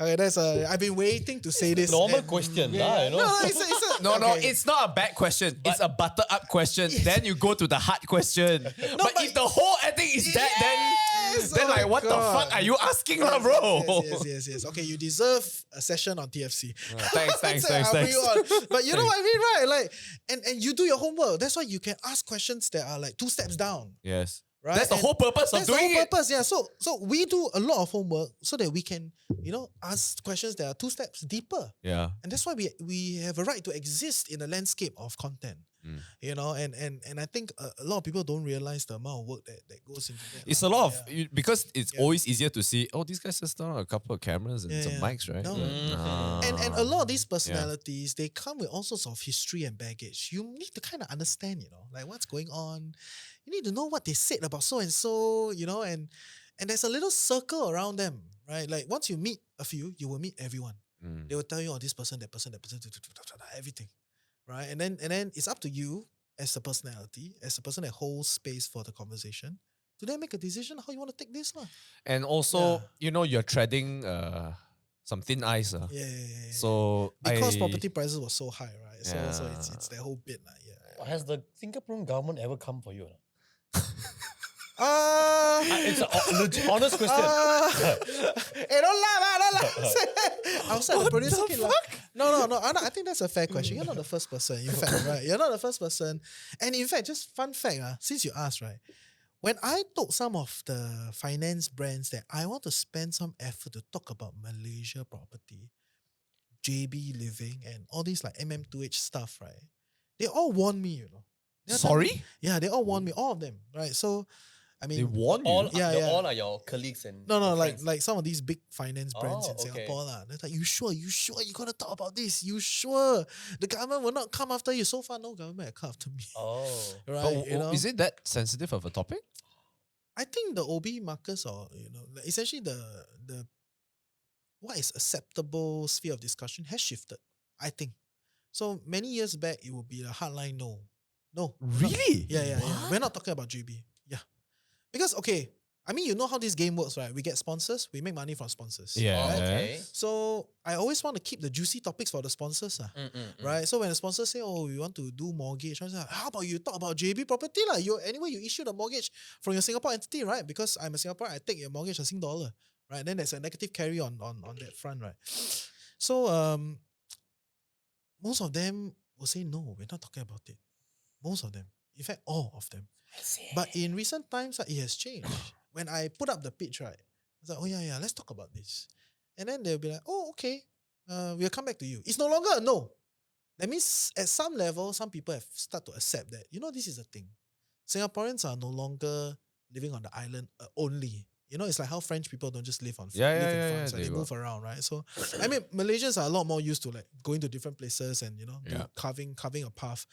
okay, I've been waiting to say this. Normal question, lah. You know. No, it's No, okay. it's not a bad question. It's a butter up question. Then you go to the hard question. but if the whole thing is that, then Oh like, my what the God. fuck are you asking, lah, bro? Yes. Okay, you deserve a session on TFC. Thanks. I'll bring you on. But you know what I mean, right? Like, and you do your homework. That's why you can ask questions that are like 2 steps down. Yes. Right? That's the whole purpose of That's the doing whole it. purpose, yeah. So we do a lot of homework so that we can, ask questions that are 2 steps deeper. Yeah. And that's why we have a right to exist in a landscape of content. And I think a lot of people don't realize the amount of work that goes into that. It's a lot of because it's always easier to see. Oh, these guys just on a couple of cameras and some mics, right? No. And a lot of these personalities, they come with all sorts of history and baggage. You need to kind of understand, like what's going on. You need to know what they said about so and so, and there's a little circle around them, right? Like once you meet a few, you will meet everyone. They will tell you, this person, that person, everything, right? And then it's up to you as a personality, as a person that holds space for the conversation, to then make a decision how you want to take this, lah. And also, you're treading some thin ice. Yeah. So Because property prices were so high, right? So it's that whole bit, lah. Yeah. Has the Singaporean government ever come for you? Or not? It's a legit, honest question. Don't laugh. I was like the producer. No. I think that's a fair question. You're not the first person, in fact, right? You're not the first person. And in fact, just fun fact, since you asked, right? When I told some of the finance brands that I want to spend some effort to talk about Malaysia property, JB Living, and all these like MM2H stuff, right? They all warned me, They're Sorry? Yeah, they all warned me, all of them, right? So, I mean, They warn you. All are your colleagues and No, friends. like some of these big finance brands in okay. Singapore. They're like, you sure? You gotta talk about this. You sure? The government will not come after you. So far, no government has come after me. Oh. Right? But is it that sensitive of a topic? I think the OB markers or like essentially the what is acceptable sphere of discussion has shifted, I think. So many years back it would be a hardline no. No. Really? Yeah. We're not talking about JB. Yeah. Because okay, I mean you know how this game works, right? We get sponsors, we make money from sponsors. Yeah. Right? Okay. So I always want to keep the juicy topics for the sponsors. Right? So when the sponsors say, oh, we want to do mortgage, I was like, how about you talk about JB property? Anyway, you issue the mortgage from your Singapore entity, right? Because I'm a Singaporean, I take your mortgage as Sing dollar. Right? Then there's a negative carry on that front, right? So most of them will say, no, we're not talking about it. Most of them. In fact, all of them. But in recent times, it has changed. When I put up the pitch, right, I was like, oh yeah, let's talk about this. And then they'll be like, oh, okay, we'll come back to you. It's no longer a no. That means at some level, some people have started to accept that, this is a thing. Singaporeans are no longer living on the island only. It's like how French people don't just live in France. They move around, right? So, I mean, Malaysians are a lot more used to like going to different places and, carving a path.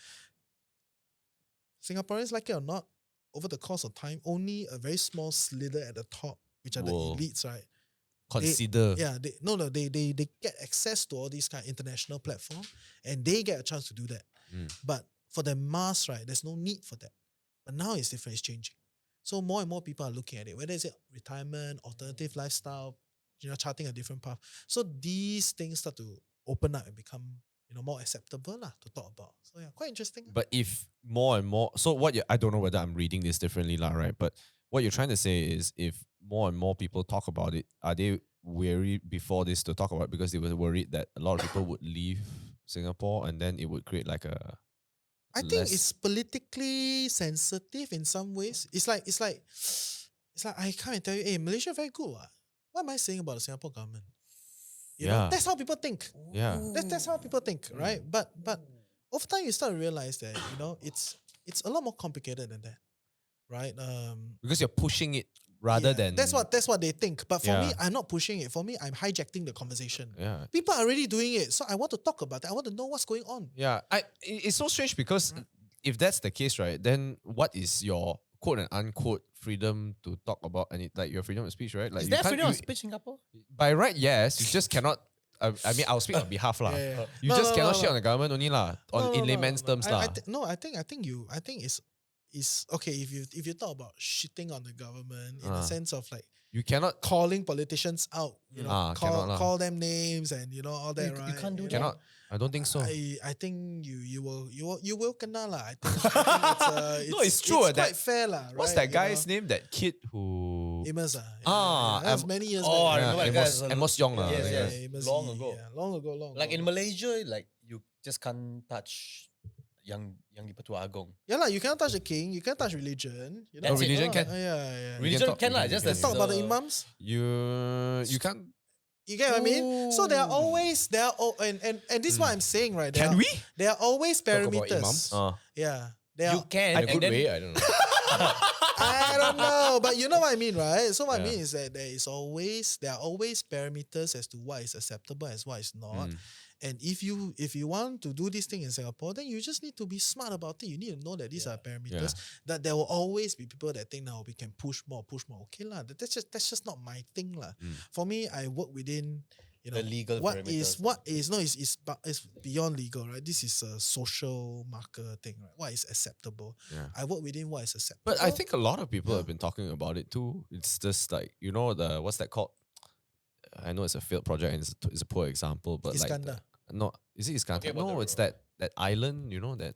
Singaporeans, like it or not, over the course of time, only a very small slither at the top, which are the elites, right? Consider. They get access to all these kind of international platforms and they get a chance to do that. But for the mass, right, there's no need for that. But now it's different, it's changing. So more and more people are looking at it, whether it's retirement, alternative lifestyle, charting a different path. So these things start to open up and become more acceptable to talk about. So yeah, quite interesting. But if more and more, so I don't know whether I'm reading this differently, right? But what you're trying to say is if more and more people talk about it, are they wary before this to talk about it because they were worried that a lot of people would leave Singapore and then it would create like a I think it's politically sensitive in some ways. It's like I come and tell you, hey, Malaysia very good. What am I saying about the Singapore government? You know, that's how people think. Yeah. That's how people think, right? But over time you start to realize that, it's a lot more complicated than that. Right? Because you're pushing it rather than that's what they think. But for me, I'm not pushing it. For me, I'm hijacking the conversation. Yeah. People are already doing it. So I want to talk about it. I want to know what's going on. Yeah. It's so strange because if that's the case, right, then what is your quote and unquote freedom to talk about any like your freedom of speech, right? Like Is you there can't- freedom of you- speech in Singapore? By right, yes. You just cannot. I mean, I'll speak on behalf lah. Yeah, yeah. You No, just no, cannot no, shit no. on the government only lah. On in layman's terms lah. I think it's okay if you talk about shitting on the government in the sense of like You cannot. calling politicians out, you know, cannot lah. call them names and you know all that, You right? can't do that. Cannot. I don't think so. I think you will kena lah. I think it's No, it's true, It's that- quite fair lah. What's right? that guy's name? That kid who. Amos that was many years Oh, I back. remember that Amos, guy. Amos Yong lah. Yes, I yes. guess. Amos Long Yee, ago. yeah, long ago. Like in Malaysia, like you just can't touch yang di Petua Agong. Yeah lah, you cannot touch the king, you can't touch religion. You know? That's it. religion Oh, can. Yeah. Religion talk- can lah. you Just can that Talk about the imams. You can't. You get what I mean? So there are and this is what I'm saying, right? Can we? There are always Talk about parameters. imams? Yeah. There You are, can. In a and good then- way, I don't know. I don't know, but you know what I mean, right? So what I Yeah. mean is that there are always parameters as to what is acceptable as what is not. And if you want to do this thing in Singapore, then you just need to be smart about it. You need to know that these are parameters. That there will always be people that think now we can push more. Okay lah. That's just not my thing lah. For me, I work within The legal what parameters. is beyond legal, right? This is a social marker thing, right? What is acceptable? Yeah. I work within what is acceptable. But I think a lot of people have been talking about it too. It's just like the what's that called? I know it's a failed project and it's a poor example, but Iskandar. no, is it Iskandar? Okay, about No, the- it's that island. That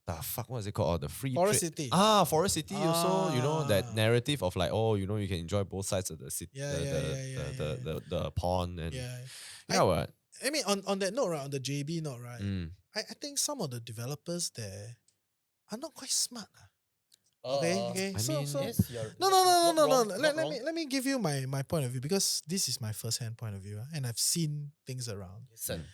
the fuck, what is it called? The free Forest trade- City. Forest City. Also, that Ah. narrative of like, you can enjoy both sides of the city, Yeah, the pond and Yeah. what? I mean, on that note, right, on the JB note, right, Mm. I think some of the developers there are not quite smart. Uh, Okay. I So mean- Yes, you're no. not wrong, not Let wrong. me give you my point of view, because this is my first-hand point of view, and I've seen things around. Listen,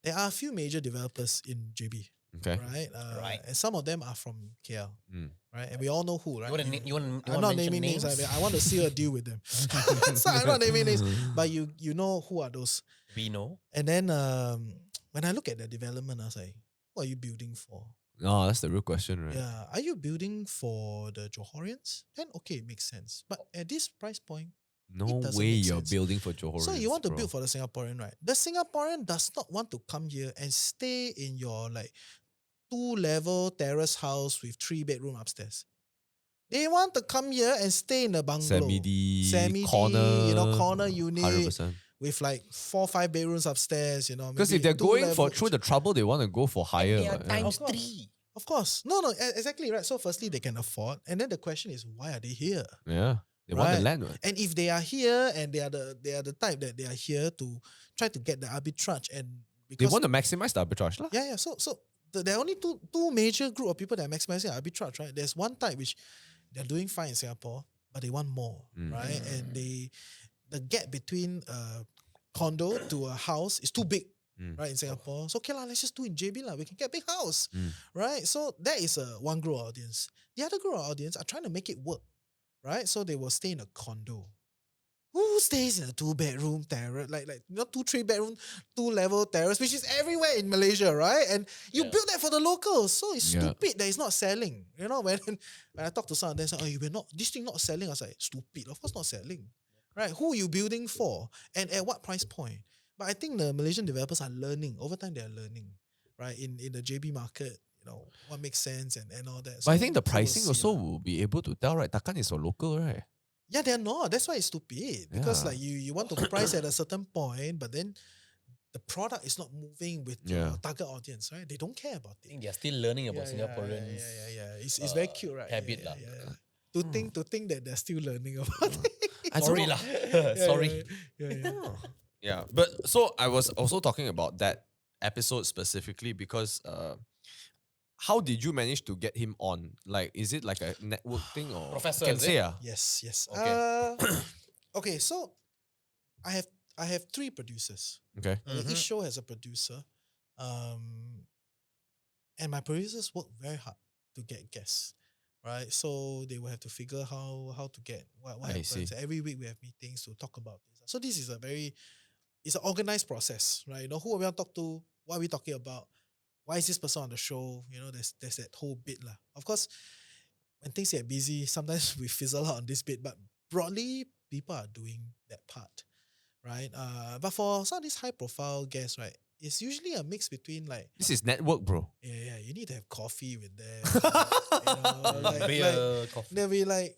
There are a few major developers in JB, Okay. right? Right. And some of them are from KL, Mm. right? And we all know who, right? you want to I'm not naming names. I want to seal a deal with them. So I'm not naming names, but you know who are those. We know. And then when I look at the development, I was like, what are you building for? No, that's the real question, right? Yeah, are you building for the Johorians? Then okay, it makes sense. But at this price point, No It doesn't way make you're sense. building for Johor. so you want to build for the Singaporean, right? The Singaporean does not want to come here and stay in your like 2-level terrace house with 3-bedroom upstairs. They want to come here and stay in a bungalow. Semi-D, corner, corner unit 100%. with like 4-5 bedrooms upstairs, Because maybe if they're two going level- through the trouble, they want to go for higher. They are right? times Of course. 3. Of course. No, exactly right. So firstly, they can afford. And then the question is, why are they here? Yeah. They want the Right. land. Right? And if they are here and they are the type that they are here to try to get the arbitrage, and They because want to maximize the arbitrage. Lah. yeah. So there are only two major group of people that are maximizing arbitrage, right? There's one type which they're doing fine in Singapore, but they want more, right? And the gap between a condo to a house is too big. Right, in Singapore. So okay lah, let's just do in JB lah. We can get a big house. Right? So that is one group of audience. The other group of audience are trying to make it work. Right? So they will stay in a condo. Who stays in a 2-bedroom terrace? Like 2-3-bedroom, 2-level terrace, which is everywhere in Malaysia, right? And you build that for the locals. So it's Yeah. stupid that it's not selling. When I talk to some of them, say, this thing not selling. I was like, stupid. Of course not selling. Right? Who are you building for? And at what price point? But I think the Malaysian developers are learning. Over time, they are learning, right? In the JB market, what makes sense and all that. But I think the we'll pricing see also lah. will be able to tell, right? Takkan is for local, right? Yeah, they're not. That's why it's stupid. Because Yeah. like you want to price at a certain point, but then the product is not moving with your target audience, right? They don't care about I think it. they are still learning about Singaporeans. Yeah. It's very cute, right? habit lah. Yeah. To think that they're still learning about it. Sorry lah. Sorry. Yeah. Yeah, but so I was also talking about that episode specifically because how did you manage to get him on? Like, is it like a network thing or Professor, Can is say it? Yes. Okay. Okay, so I have 3 producers. Okay. Each show has a producer. And my producers work very hard to get guests. Right? So they will have to figure how to get what I happens. see. Every week we have meetings to talk about this. So this is it's an organized process, right? Who are we going to talk to? What are we talking about? Why is this person on the show? There's that whole bit lah. Of course, when things get busy, sometimes we fizzle out on this bit, but broadly, people are doing that part, right? But for some of these high profile guests, right, it's usually a mix between like, This is network, bro. yeah, you need to have coffee with them. like, Beer, coffee. they'll be like,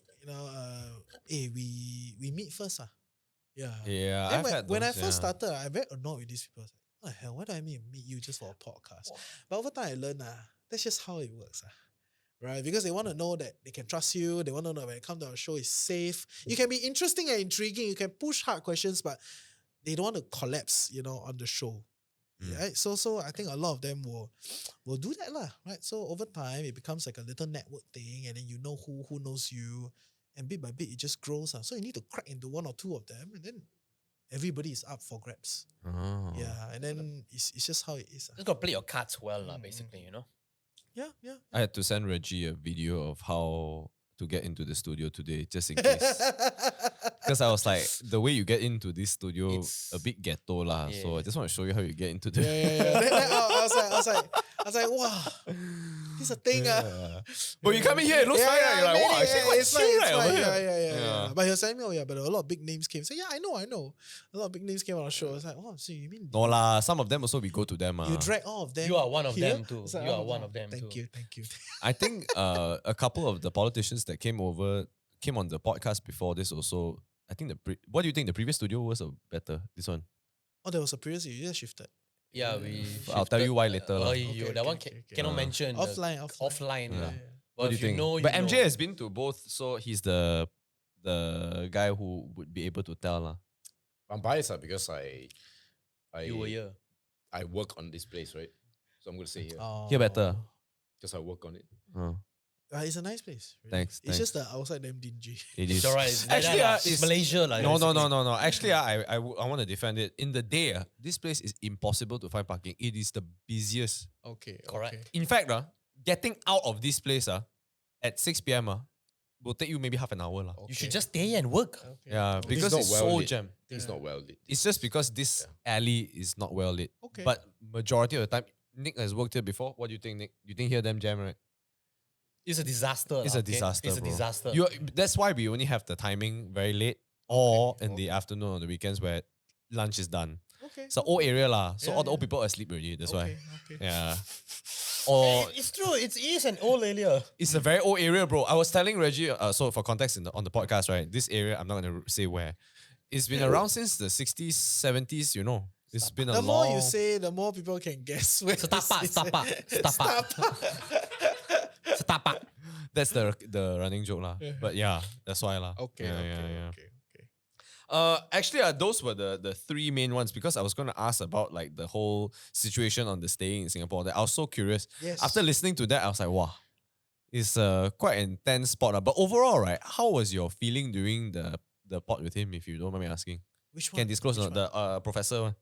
hey, we meet first, yeah. Yeah, Then I've had when I those, first yeah. started, I very annoyed with these people. I was like, what the hell? Why do I meet you just for a podcast? But over time, I learned that's just how it works. Right? Because they want to know that they can trust you. They want to know when it comes to our show, it's safe. You can be interesting and intriguing. You can push hard questions, but they don't want to collapse, on the show. Right? So I think a lot of them will do that, right? So over time, it becomes like a little network thing, and then you know who knows you, and bit by bit, it just grows. So you need to crack into one or two of them, and then everybody is up for grabs. Oh. Yeah, and then it's just how it is. Just gotta play your cards well, basically, Yeah. I had to send Reggie a video of how to get into the studio today, just in case. Because I was like, the way you get into this studio, It's- a bit ghetto lah. So Yeah. I just want to show you how you get into the. Yeah. Then I was like, wow, this is a thing. But you come in here, it looks fine. Right? You're like, wow, actually quite it's chill, fine, right? Over yeah, here. yeah. But he was telling me, but a lot of big names came. So yeah, I know. A lot of big names came on the show. I was like, oh, so you mean No lah, some of them also we go to them. you drag all of them? You are one of here? them too. It's like, You are oh, one of them Thank too. you. I think a couple of the politicians that came on the podcast before this also. I think what do you think? The previous studio was better? This one? Oh, there was a previous. You just shifted. Yeah, we. I'll tell you why later lah. Okay, That one okay. cannot mention. Offline. Offline. Yeah. lah. What But do if you think? know, But you MJ know. has been to both, so he's the guy who would be able to tell lah. I'm biased because You were here. I work on this place, right? So I'm gonna say here Here better. because I work on it. Oh, It's a nice place. Really. Thanks, It's just the outside damn dingy. it is. It's alright. Actually, it's Malaysia. Like, No. Actually, I want to defend it. In the day, this place is impossible to find parking. It is the busiest. Okay. Correct. Okay. In fact, getting out of this place at 6 p.m. Will take you maybe half an hour. You should just stay and work. Okay. Yeah, Okay. because not it's well so lit. jammed. It's not well lit. It's just because this alley is not well lit. Okay. But majority of the time, Nick has worked here before. What do you think, Nick? You think here them jam, right? It's a disaster. It's lah, a disaster, It's a bro. disaster. That's why we only have the timing very late or in the afternoon or the weekends where lunch is done. Okay. It's an old area lah. So Yeah, all the old yeah. people are asleep already. That's why. Okay. Yeah. Or It's true. It is an old area. it's a very old area, bro. I was telling Reggie, so for context on the podcast, right? This area, I'm not going to say where. It's been around since the 60s, 70s, It's been a The long... more you say, the more people can guess where. Setapak. That's the running joke lah. But yeah, that's why lah. Okay. Yeah. Okay. Actually, those were the three main ones because I was going to ask about like the whole situation on the staying in Singapore. That I was so curious. Yes. After listening to that, I was like, wow, it's quite an intense spot. But overall, right, how was your feeling during the pod with him? If you don't mind me asking, Which one? can disclose Which or not? The professor one.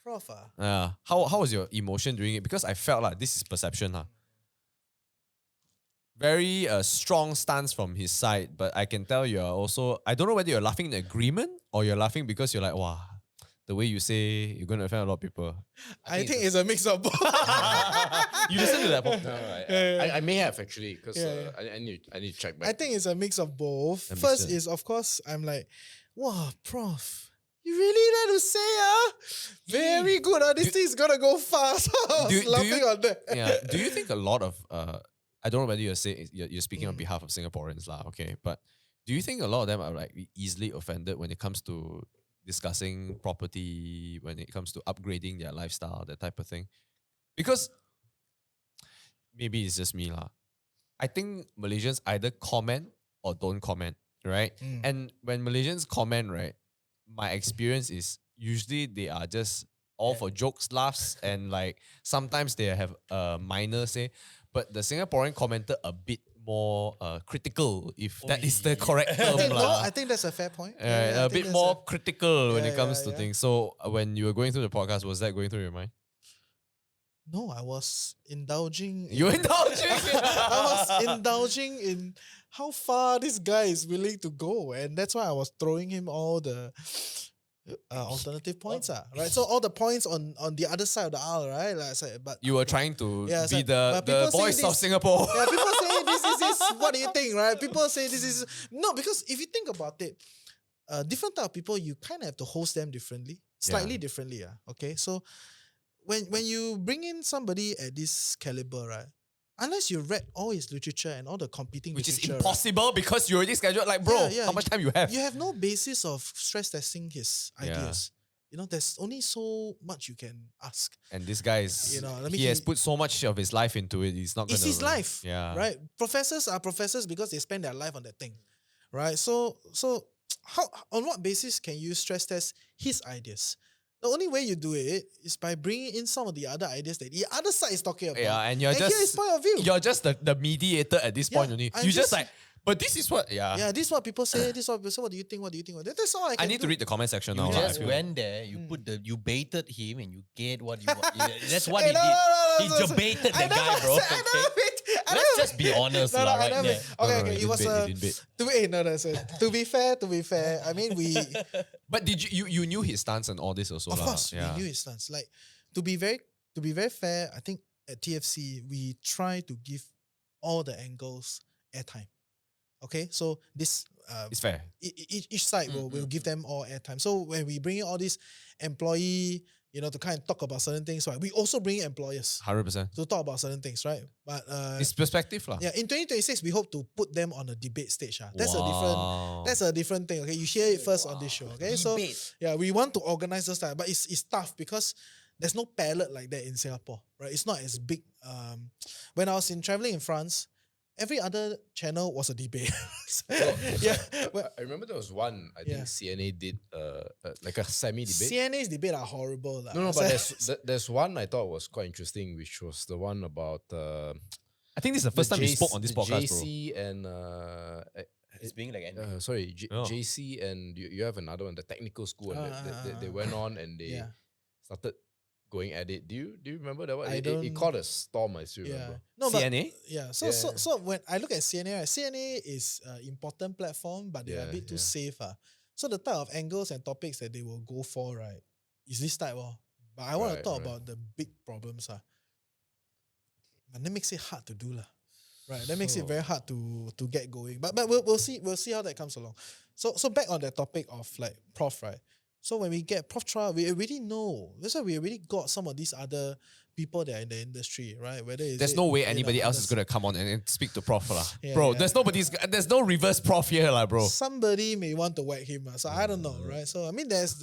Prof. How was your emotion during it? Because I felt like this is perception lah. Very strong stance from his side, but I can tell you are also. I don't know whether you're laughing in agreement or you're laughing because you're like, wow, the way you say you're going to offend a lot of people. I think it's a mix of both. You listen to that No, podcast. I may have actually because Yeah, I need to check back. I think it's a mix of both. Let me First see. is, of course, I'm like, wow, Prof, you really know to say, very good. This thing's gonna go fast. I was laughing on that. Yeah. Do you think a lot of I don't know whether you're speaking on behalf of Singaporeans lah, okay? But do you think a lot of them are like easily offended when it comes to discussing property, when it comes to upgrading their lifestyle, that type of thing? Because maybe it's just me lah. I think Malaysians either comment or don't comment, right? And when Malaysians comment, right, my experience is usually they are just all for jokes, laughs, and like sometimes they have a minor say. But the Singaporean commented a bit more critical, if that is the correct term lah. I think that's a fair point. A I think bit that's more critical when Yeah, it comes to yeah. things. So when you were going through the podcast, was that going through your mind? No, I was indulging. You indulging? I was indulging in how far this guy is willing to go, and that's why I was throwing him all the alternative points, right? So all the points on the other side of the aisle, right? Like I said, but You were trying to Yeah, it's be like, the but people say voice of this. Singapore. yeah, people say this is this. What do you think, right? People say this is no, because if you think about it, different type of people, you kind of have to host them differently, slightly differently. Okay, so when you bring in somebody at this caliber, right? Unless you read all his literature and all the competing Which is literature, right, impossible because you already scheduled. Like, bro, Yeah, how much time you have? you have no basis of stress testing his Yeah. ideas. You know, there's only so much you can ask. And this guy is, You know, I mean, he has he- put so much of his life into it. He's not going It's to. his life, Yeah. right? Professors are professors because they spend their life on that thing, right? So how on what basis can you stress test his ideas? The only way you do it is by bringing in some of the other ideas that the other side is talking about. Yeah, and you're hear his just point of view. you're just the mediator at this point Yeah, only. I'm You just just- like, but this is what. Yeah, this is what people say. This is what people say. What do you think? What do you think? That's all I can I need to do. read the comment section You now. lah, I just feel. went there, you baited him, and you get what you want. That's what Hey, he did. He no, debated I the guy, never bro. said- I never bait- I Let's never- just be honest, No, lah, I right never- there. Okay, No, okay. you It was didn't bait. to be fair. I mean, we But did you knew his stance and all this also? of lah, course yeah. we knew his stance. Like to be very fair, I think at TFC we try to give all the angles airtime. Okay, so this It's fair. each side will give them all airtime. So when we bring in all these employee, to kind of talk about certain things, right? We also bring in employers 100%. to talk about certain things, right? But It's perspective lah. yeah, in 2026 we hope to put them on a debate stage. That's Wow. a different thing. Okay, you hear it first on this show. Okay, so Debate. yeah, we want to organize this time, but it's tough because there's no palette like that in Singapore, right? It's not as big. When I was traveling in France, every other channel was a debate. yeah, but I remember there was one, I Yeah. think CNA did like a semi-debate. CNA's debate are horrible. lah. No, but there's one I thought was quite interesting, which was the one about I think this is the first time we spoke on this podcast, bro. JC and It's being like Oh. JC and you have another one, the technical school, and they went on and they yeah. started going at it. Do you remember that one? I It don't- caught a storm, I still Yeah. remember. No, but CNA? yeah. Yeah. So when I look at CNA, right, CNA is an important platform, but they're a Yeah, bit too yeah. safe. So the type of angles and topics that they will go for, right, is this type. But I want to Right, talk right. about the big problems. And that makes it hard to do. Right. That makes it very hard to get going. But we'll see how that comes along. So back on the topic of like prof, right? So when we get prof trial, we already know. That's why we already got some of these other people that are in the industry, right? Whether There's no way anybody else is gonna come on and speak to prof lah. Yeah, Bro, yeah. there's no reverse prof here lah, bro. Somebody may want to whack him. So I don't know, right? So I mean, there's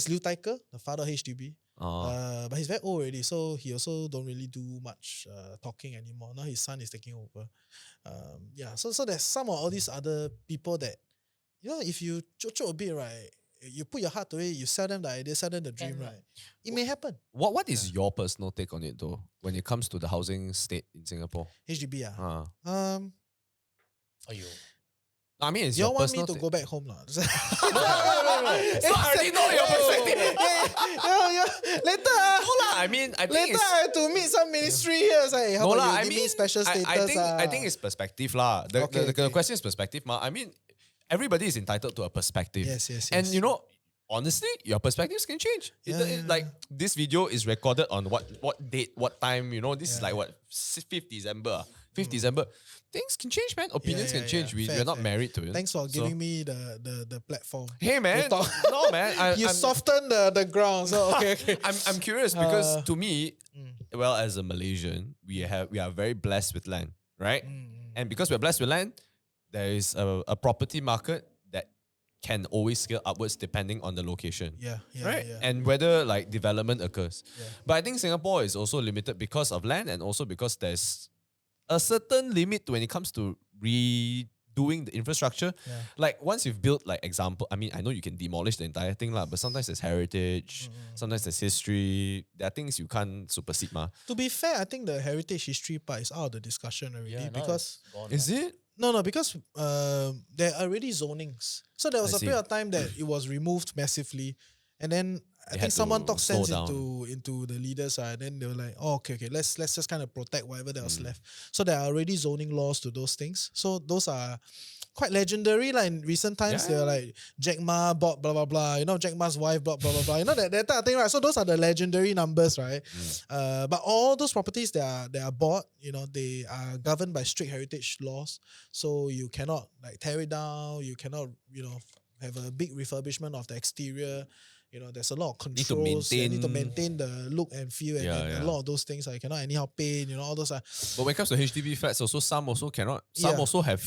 Liu Taiker, the father of HDB. But he's very old already, so he also don't really do much talking anymore. Now his son is taking over. So there's some of all these other people that, if you chocho a bit, right, you put your heart to it, you sell them the idea, sell them the dream, Can, right? It may happen. What is your personal take on it though, when it comes to the housing state in Singapore? HDB, Ayo. I mean, it's you your all want me personal to take. go back home, lah? No. So I already know your perspective. yeah. Later, No lah, I mean, I think later it's I have to meet some ministry here. It's like, how no about lah. you I give mean, me special status? I think it's perspective lah. The Okay. question is perspective, ma. I mean, everybody is entitled to a perspective. Yes. And honestly, your perspectives can change. Yeah. Like this video is recorded on what date, what time, this is Yeah. like what 5th December. 5th December. Things can change, man. Opinions can change. Fair, We're not fair. married to it. Thanks for So- giving me the platform. Hey man. You talk- No man. You I'm, soften the ground. So okay. I'm curious because to me, Mm. well, as a Malaysian, we are very blessed with land, right? And because we're blessed with land, there is a property market that can always scale upwards depending on the location. Yeah, Right? yeah. And whether like development occurs. Yeah. But I think Singapore is also limited because of land and also because there's a certain limit when it comes to redoing the infrastructure. Yeah. Like once you've built like example, I mean, I know you can demolish the entire thing lah, but sometimes there's heritage, sometimes there's history. There are things you can't supersede ma. To be fair, I think the heritage history part is out of the discussion already Yeah, now because it's gone, Is lah. it? no, because there are already zonings. So there was I a see. period of time that it was removed massively, And then I They think had someone to talked slow sense down. into the leaders, and then they were like, oh, okay, let's just kind of protect whatever that was Mm. left. So there are already zoning laws to those things. So those are quite legendary. Like in recent times, Yeah, they're like Jack Ma bought blah blah blah. You know, Jack Ma's wife bought blah blah blah. You know that type of thing, right? So those are the legendary numbers, right? But all those properties that are bought, you know, they are governed by strict heritage laws. So you cannot like tear it down. You cannot, you know, have a big refurbishment of the exterior. You know, there's a lot of Need to controls. You need to maintain- maintain the look and feel, and, Yeah, and a yeah. lot of those things. Like, you cannot anyhow paint. You know, all those are. But when it comes to HDB flats, also some also cannot. Some Yeah. also have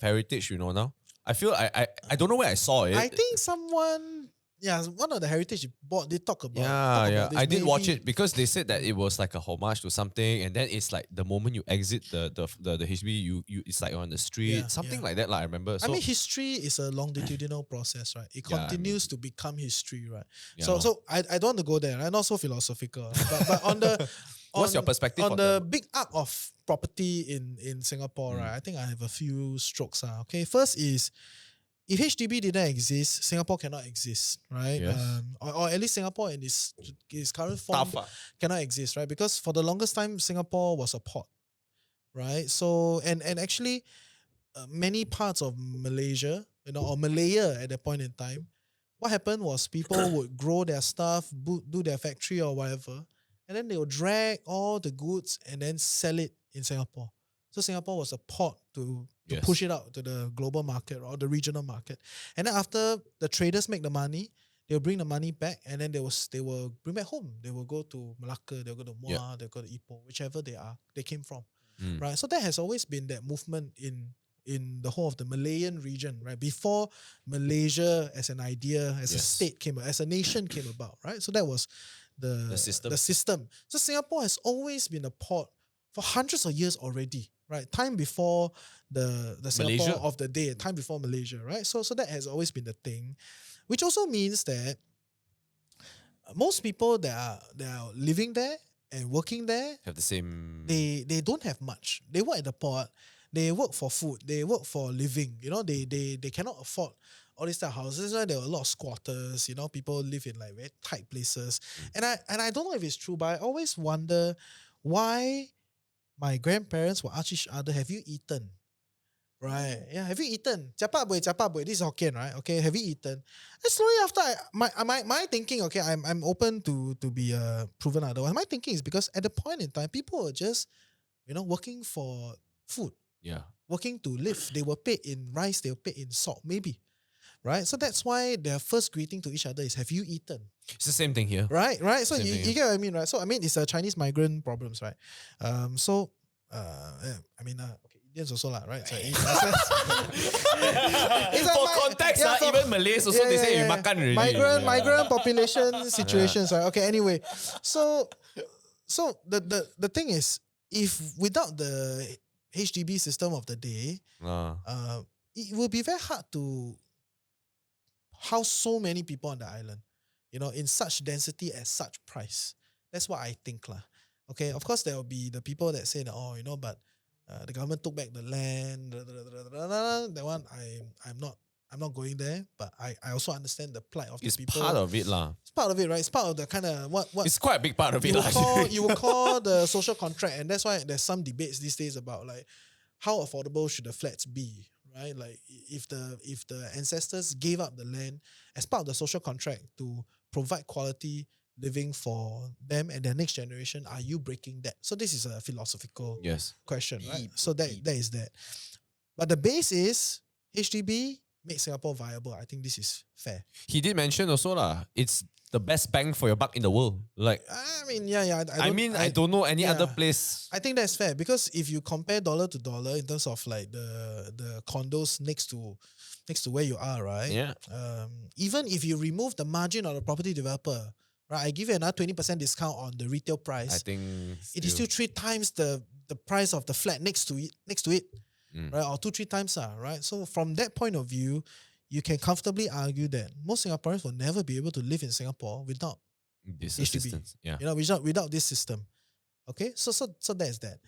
heritage. You know now. I feel I don't know where I saw it. I think someone, one of the heritage board they talk about. Yeah. This. I did watch Maybe- it because they said that it was like a homage to something, and then it's like the moment you exit the HDB, you it's like on the street, Yeah, something yeah. like that. Like I remember. So I mean, history is a longitudinal process, right? It Yeah, I continues to become history, right? yeah, so, lor. so I don't want to go there. I'm not so philosophical, but on the What's your on- perspective on on the the- big arc of property in Singapore, right? I think I have a few strokes. Okay, first is if HDB didn't exist, Singapore cannot exist, right? Yes. Or at least Singapore in its current form Tough, ah. cannot exist, right? Because for the longest time, Singapore was a port, right? So and actually, many parts of Malaysia, you know, or Malaya at that point in time, what happened was people would grow their stuff, do their factory or whatever, and then they would drag all the goods and then sell it in Singapore. So Singapore was a port to Yes. push it out to the global market or the regional market. And then after the traders make the money, they'll bring the money back, and then they will bring back home. They will go to Malacca, they'll go to Muar, Yeah. they'll go to Ipoh, whichever they came from. Mm. Right. So that has always been that movement in the whole of the Malayan region, right? Before Malaysia as an idea, as a Yes. state as a nation came about, right? So that was the system. So Singapore has always been a port for hundreds of years already, right? Time before the Singapore Malaysia. of the day, time before Malaysia, right? So that has always been the thing, which also means that most people that are living there and working there, Have the same. they don't have much. They work at the port. They work for food. They work for living. You know, they cannot afford all these type of houses. Right? There are a lot of squatters. You know, people live in like very tight places. And I don't know if it's true, but I always wonder why my grandparents will ask each other, "Have you eaten?" Right? Yeah, have you eaten? Japa boy. This is Hokkien, right? Okay, have you eaten? And slowly after my thinking, okay, I'm open to be proven otherwise. My thinking is because at the point in time, people were just, you know, working for food, Yeah. working to live. They were paid in rice, they were paid in salt, maybe. Right? So that's why their first greeting to each other is, "Have you eaten?" It's the same thing here. Right? So Same you, thing, you get what I mean, right? So I mean, it's a Chinese migrant problems, right? Okay, Indians also lah, right? So For context, even Malays also they say you makan already. migrant population situations, right? Okay, anyway, so the thing is, if without the HDB system of the day, it will be very hard to house so many people on the island, you know, in such density at such price. That's what I think lah. Okay, of course there will be the people that say that, oh, you know, but the government took back the land. That one I'm not going there, but I also understand the plight of It's the people. part of it lah. It's part of it, right? It's part of the kind of what It's quite a big part of it you lah. would call you would call the social contract, and that's why there's some debates these days about like how affordable should the flats be, right? Like if the ancestors gave up the land as part of the social contract to provide quality living for them and their next generation, are you breaking that? So this is a philosophical Yes. question, right? Deep, So that is that. But the base is HDB make Singapore viable. I think this is fair. He did mention also lah. It's the best bang for your buck in the world. Like I mean, yeah. I don't know any other yeah. place. I think that's fair because if you compare dollar to dollar in terms of like the condos next to where you are, right? Yeah. Even if you remove the margin of the property developer, right? I give you another 20% discount on the retail price. I think it is still 3 times the price of the flat next to it, right? Or 2-3 times, right? So from that point of view, you can comfortably argue that most Singaporeans will never be able to live in Singapore without this HDB. assistance. Yeah. you know, without this system. Okay, so that's that.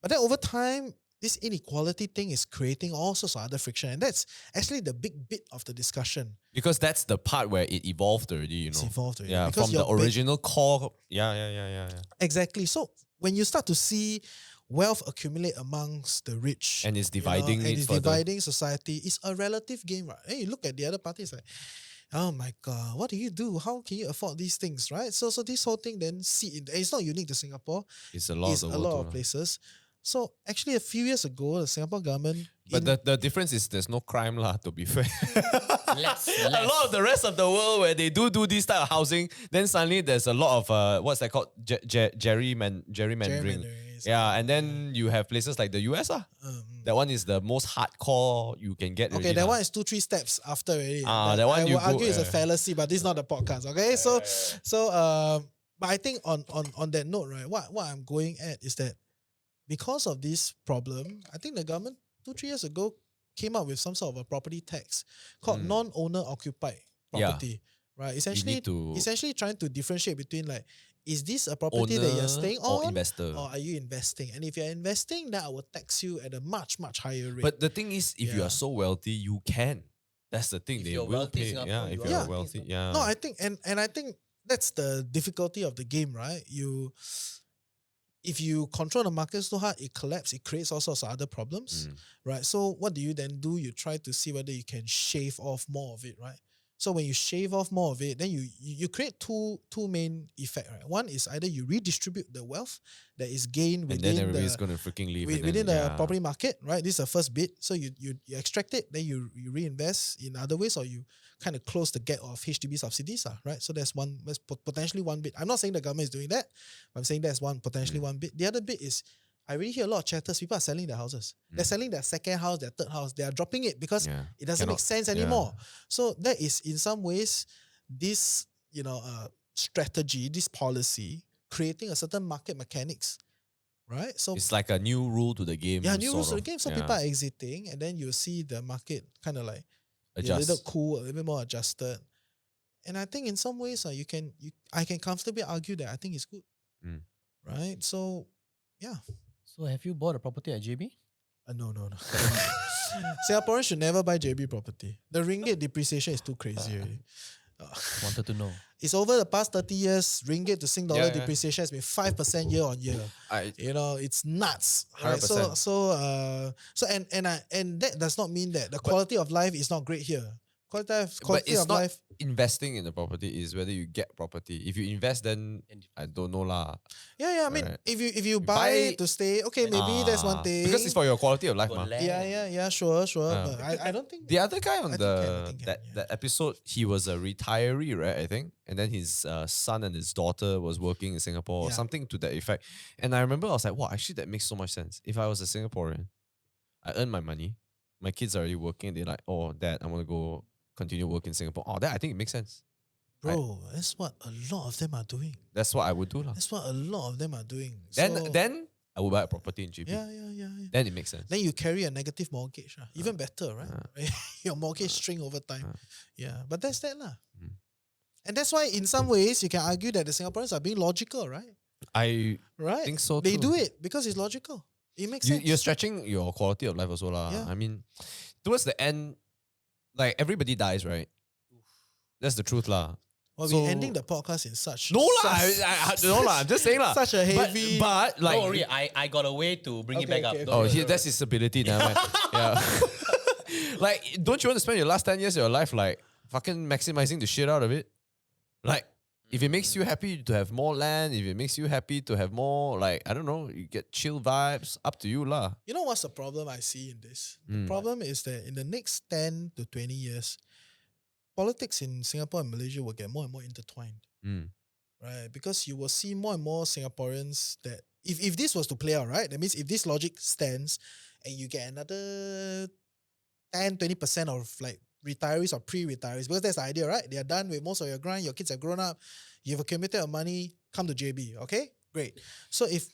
But then over time, this inequality thing is creating all sorts of other friction. And that's actually the big bit of the discussion. Because that's the part where it evolved already, you know. It's evolved already. Yeah, Because from the your ba- original core. Yeah. Exactly. So when you start to see wealth accumulate amongst the rich, And it's dividing and it it's further. dividing society, it's a relative game, right? And you look at the other party, it's like, oh my God, what do you do? How can you afford these things, right? So this whole thing then it's not unique to Singapore. It's a lot It's of the a world lot too of lah. places. So actually a few years ago, the Singapore government But the difference is there's no crime lah, to be fair. Less. A lot of the rest of the world where they do this type of housing, then suddenly there's a lot of what's that called? Gerrymandering. gerrymandering is- Yeah, and then you have places like the US. That one is the most hardcore you can get. Okay, already that lah. one is 2-3 steps after already. That one I you will go- argue is a yeah. fallacy, but this is not the podcast. Okay, so but I think on that note, right, what I'm going at is that because of this problem, I think the government 2-3 years ago came up with some sort of a property tax called non-owner occupied Yeah. property. Right, to- essentially trying to differentiate between like, is this a property that you're Owner staying or on, investor. or are you investing? And if you're investing, then I will tax you at a much higher rate. But the thing is, if you Yeah. are so wealthy, you can. That's the thing. If They you're will wealthy in pay. Singapore, Yeah, if you you're are wealthy wealthy. in Yeah. No, I think and I think that's the difficulty of the game, right? If you control the market so hard, it collapses, it creates all sorts of other problems, right? So what do you then do? You try to see whether you can shave off more of it, right? So when you shave off more of it, then you create two main effects, right? One is either you redistribute the wealth that is gained And then within everybody's the gonna freaking leave. and within then, the property market, right? This is the first bit. So you extract it, then you reinvest in other ways, or you kind of close the gap of HDB subsidies, right? So that's potentially one bit. I'm not saying the government is doing that, but I'm saying that's potentially one bit. The other bit is I really hear a lot of chatters. People are selling their houses. They're selling their second house, their third house. They are dropping it because Yeah. it doesn't make Cannot- sense yeah. anymore. So that is in some ways this strategy, this policy creating a certain market mechanics, right? So It's like a new rule to the game. yeah, new rules sort of the game. So Yeah. people are exiting, and then you see the market kind of like be a Adjust. little cool, a little bit more adjusted. And I think in some ways, I can comfortably argue that I think it's good, right? So yeah, So have you bought a property at JB? no. Singaporeans should never buy JB property. The ringgit depreciation is too crazy already. Wanted to know. It's over the past 30 years, ringgit to Sing dollar Yeah, yeah. depreciation has been 5% year on year. It's nuts. Right? 100%. And that does not mean that the quality of life is not great here. But Quality it's of not life. investing in the property, is whether you get property. If you invest, then I don't know lah. Yeah. I mean, Right. if you buy Buy- it to stay, okay, maybe that's one thing. Because it's for your quality of life, Got ma. land. Yeah, sure. But I don't think The other guy on I think can, yeah. that episode, he was a retiree, right? I think, and then his son and his daughter was working in Singapore, or Yeah. something to that effect. And I remember I was like, wow, actually that makes so much sense. If I was a Singaporean, I earn my money, my kids are already working. They're like, oh, Dad, I want to go continue working in Singapore. Oh, that I think it makes sense. bro, that's what a lot of them are doing. That's what I would do, lah. That's what a lot of them are doing. Then I would buy a property in GB. yeah. Then it makes sense. Then you carry a negative mortgage. Even better, right? Your mortgage shrink over time. Yeah, but that's that. And that's why in some ways you can argue that the Singaporeans are being logical, right? I Right? think so They too. do it because it's logical. It makes sense. You're stretching your quality of life also, lah. Yeah. I mean, towards the end, like everybody dies, right? That's the truth, lah. Well, So- we're ending the podcast in such No lah, such- no lah. I'm just saying lah. Such a heavy. But like, Don't worry, I got a way to bring it Okay, back okay, up. okay. oh, that's his ability now. Man. Yeah. Like, don't you want to spend your last 10 years of your life like fucking maximizing the shit out of it? Like, if it makes you happy to have more land, if it makes you happy to have more, like, I don't know, you get chill vibes, up to you lah. You know what's the problem I see in this? The problem is that in the next 10 to 20 years, politics in Singapore and Malaysia will get more and more intertwined. Right? Because you will see more and more Singaporeans that if this was to play out, right? That means if this logic stands and you get another 10-20% of like retirees or pre-retirees, because that's the idea, right? They are done with most of your grind, your kids are grown up, you've accumulated your money, come to JB, okay? Great. So if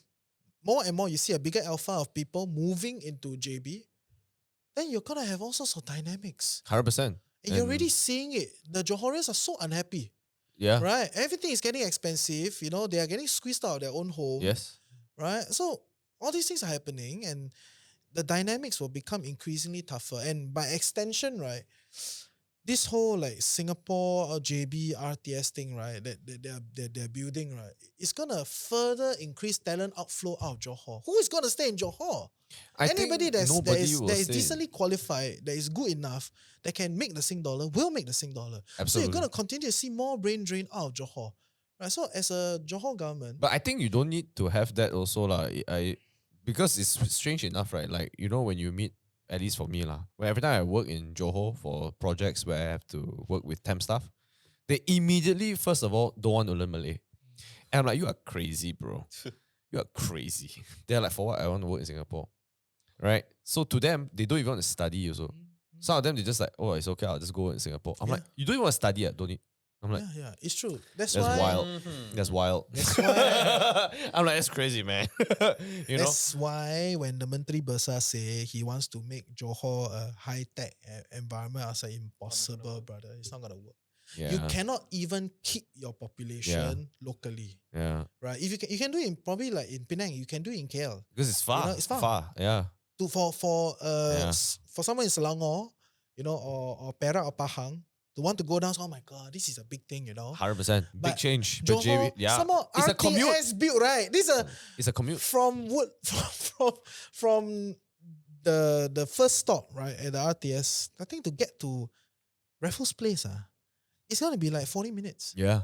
more and more you see a bigger alpha of people moving into JB, then you're gonna have all sorts of dynamics. 100%. And you're already seeing it. The Johorians are so unhappy. Yeah. Right? Everything is getting expensive. You know, they are getting squeezed out of their own home. Yes. Right? So all these things are happening, and the dynamics will become increasingly tougher. And by extension, right, this whole like Singapore or JB RTS thing, right, that they're building, right, it's gonna further increase talent outflow out of Johor. Who is gonna stay in Johor? I Anybody think that nobody is will that is stay. decently qualified, that is good enough, that can make the Sing dollar, will make the Sing dollar. So Absolutely. you're gonna continue to see more brain drain out of Johor. Right. So as a Johor government, But I think you don't need to have that also lah. Because it's strange enough, right? Like, you know, when you meet, at least for me lah, where every time I work in Johor for projects where I have to work with temp staff, they immediately, first of all, don't want to learn Malay. And I'm like, you are crazy, bro. You are crazy. They're like, for what I want to work in Singapore? Right? So to them, they don't even want to study also. Some of them, they just like, oh, it's okay, I'll just go in Singapore. I'm like, you don't even want to study, don't need. I'm like, yeah, it's true. That's that's why. wild. That's wild. That's why. I'm like, that's crazy, man. You know? That's why when the Menteri Besar say he wants to make Johor a high-tech environment, I was like, impossible, brother. It's not gonna work. Yeah. You cannot even keep your population locally, Yeah. right? If you can do it in, probably like in Penang, you can do it in KL. Because it's far. know, it's far. Yeah. For someone in Selangor, or Perak or Pahang, to want to go down, so, oh my god, this is a big thing, 100%. Big But change. But Johor, yeah. some more It's a commute. RTS built, right? This is a It's a commute. from the first stop, right, at the RTS, I think to get to Raffles Place, it's gonna be like 40 minutes. Yeah.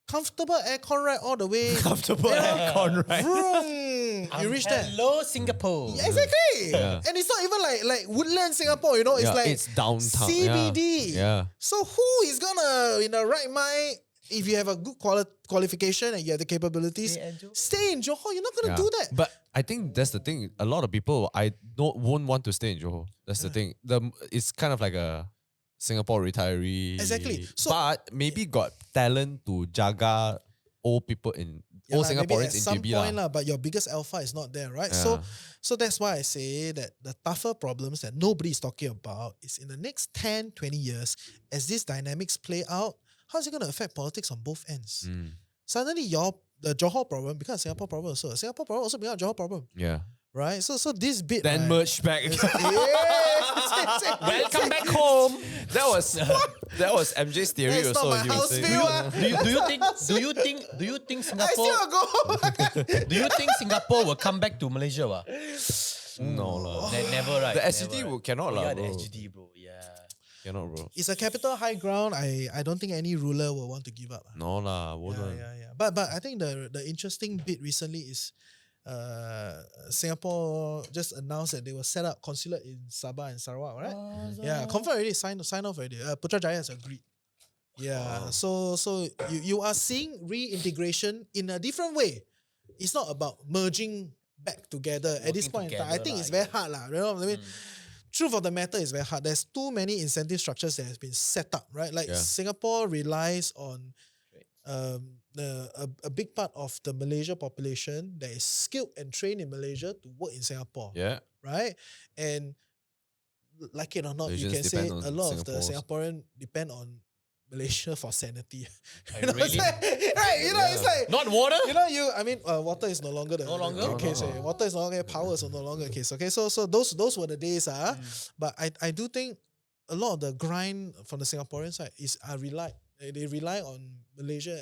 Comfortable aircon ride all the way. Comfortable Yeah. aircon, right? Vroom, you reach there. Hello, Singapore. Yeah, exactly. Yeah. And it's not even like Woodland, Singapore, it's Yeah, like it's downtown. CBD. Yeah. So who is gonna, in the right mind, if you have a good qualification and you have the capabilities, stay in Johor? You're not gonna do that. But I think that's the thing. A lot of people won't want to stay in Johor. That's the thing. It's kind of like a Singapore retiree. Exactly. So- but maybe got talent to jaga old people Yeah old lah, maybe at Singaporeans in some JB point lah. lah, but your biggest alpha is not there, right? Yeah. So that's why I say that the tougher problems that nobody is talking about is in the next 10, 20 years, as these dynamics play out, how is it going to affect politics on both ends? Suddenly the Johor problem becomes a Singapore problem also. A Singapore problem also becomes a Johor problem, Yeah. right? So this bit, Then right, merge back. Welcome back home. That was MJ's theory That's not also. my He was house saying- view, ah. Do you think I Singapore still go home. do you think Singapore will come back to Malaysia? Wa? No lah. Never, right? The SGD Never, right? cannot lah, Yeah, the bro. SGD, bro. Yeah. Cannot, bro. It's a capital high ground. I don't think any ruler will want to give up. No lah. Won't lah. Yeah. But I think the interesting bit recently is Singapore just announced that they will set up consulate in Sabah and Sarawak, right? Yeah, confirmed already, sign off already. Putrajaya has agreed. Yeah, so you are seeing reintegration in a different way. It's not about merging back together at this Working point in time. I together think lah, it's very hard, lah. You know what I mean? Truth of the matter is very hard. There's too many incentive structures that has been set up, right? Like Yeah. Singapore relies on a big part of the Malaysia population that is skilled and trained in Malaysia to work in Singapore, Yeah. right? And like it or not, you Malaysians can say depend a on lot of the Singapore's- Singaporean depend on Malaysia for sanity. I You know, it's really- like- right? You know, it's like Not water. water is no longer the No longer? the case. No. Water is no longer, power is no longer the case. Okay, so those were the days, But I do think a lot of the grind from the Singaporean side is they rely on Malaysia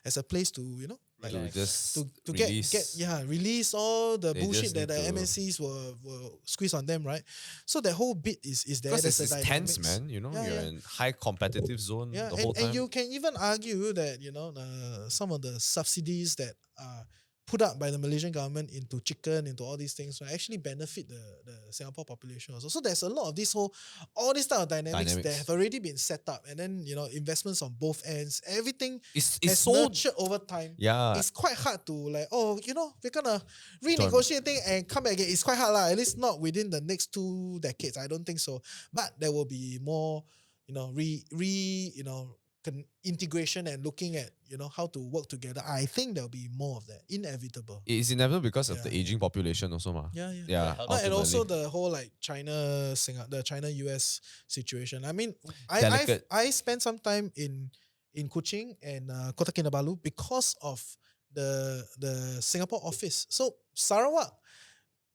as a place to To like just to release. release all the They bullshit just that the need to- MNCs will squeeze on them, right? So that whole bit is there. Because There's it's the tense, dynamics. man. You know, Yeah, you're yeah. in high competitive zone Yeah, the whole time. and you can even argue that some of the subsidies that are put up by the Malaysian government into chicken, into all these things, will actually benefit the Singapore population also. So there's a lot of all these type of dynamics that Dynamics. have already been set up, and then investments on both ends, everything it's has so nurtured over time. yeah. It's quite hard to we're gonna renegotiate thing and come back again. It's quite hard, at least not within the next 2 decades. I don't think so. But there will be more, integration and looking at how to work together. I think there'll be more of that. Inevitable. It's inevitable because of Yeah, the aging population also, ma. Yeah. Yeah. No, and also ultimately. the whole the China-US situation. I mean, Delicate. I spent some time in Kuching and Kota Kinabalu because of the Singapore office. So Sarawak,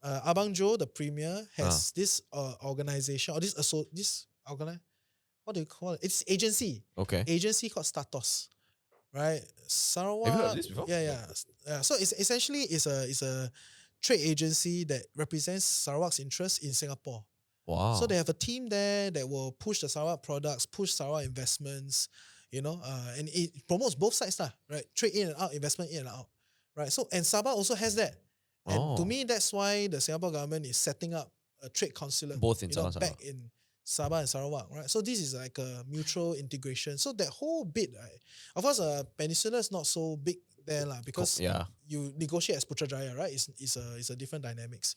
Abang Joe, the premier, has this organization or this what do you call it? It's agency. Okay. Agency called Statos, right? Sarawak. Have you heard of this before? Yeah. So it's essentially is a trade agency that represents Sarawak's interest in Singapore. Wow. So they have a team there that will push the Sarawak products, push Sarawak investments, and it promotes both sides, right? Trade in and out, investment in and out, right? So, and Sabah also has that. And to me, that's why the Singapore government is setting up a trade consulate Both in Sabah, back in Sabah and Sarawak, right? So this is like a mutual integration. So that whole bit, right? Of course, Peninsula is not so big there because you negotiate as Putrajaya, right? It's a different dynamics.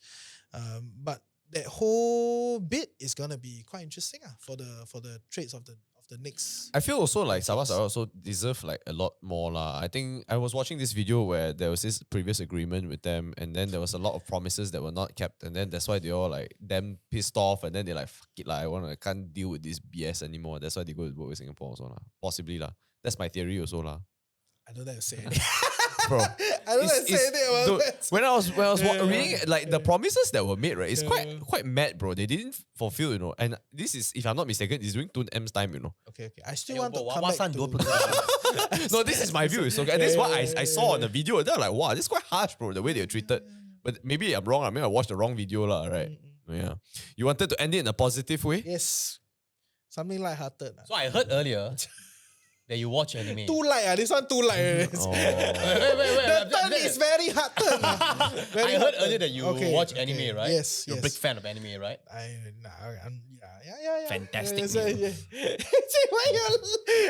But that whole bit is gonna be quite interesting for the trades of the next. I feel also like Sabah also deserve like a lot more lah. I think I was watching this video where there was this previous agreement with them, and then there was a lot of promises that were not kept, and then that's why they all like damn pissed off, and then they like fuck it lah. I can't deal with this BS anymore. That's why they go to work with Singapore also lah. Possibly lah. That's my theory also lah. I don't know how to say it. Bro, I don't know how to say it. dude, when I was reading like the promises that were made, right? It's quite mad, bro. They didn't fulfill, And this is, if I'm not mistaken, it's during Tun M's time, Okay. I still want to come back to. No, this is my view. So this is what I saw on the video. They're like, wow, this is quite harsh, bro. The way they were treated. But maybe I'm wrong. I mean, I watched the wrong video, lah. Right? Yeah. You wanted to end it in a positive way? Yes. Something light-hearted. So I heard earlier that you watch anime. Too light. This one too light. Wait. The turn is very hard turn. I heard earlier that you watch anime, right? Yes. You're a big fan of anime, right? Yeah. Fantastic. See,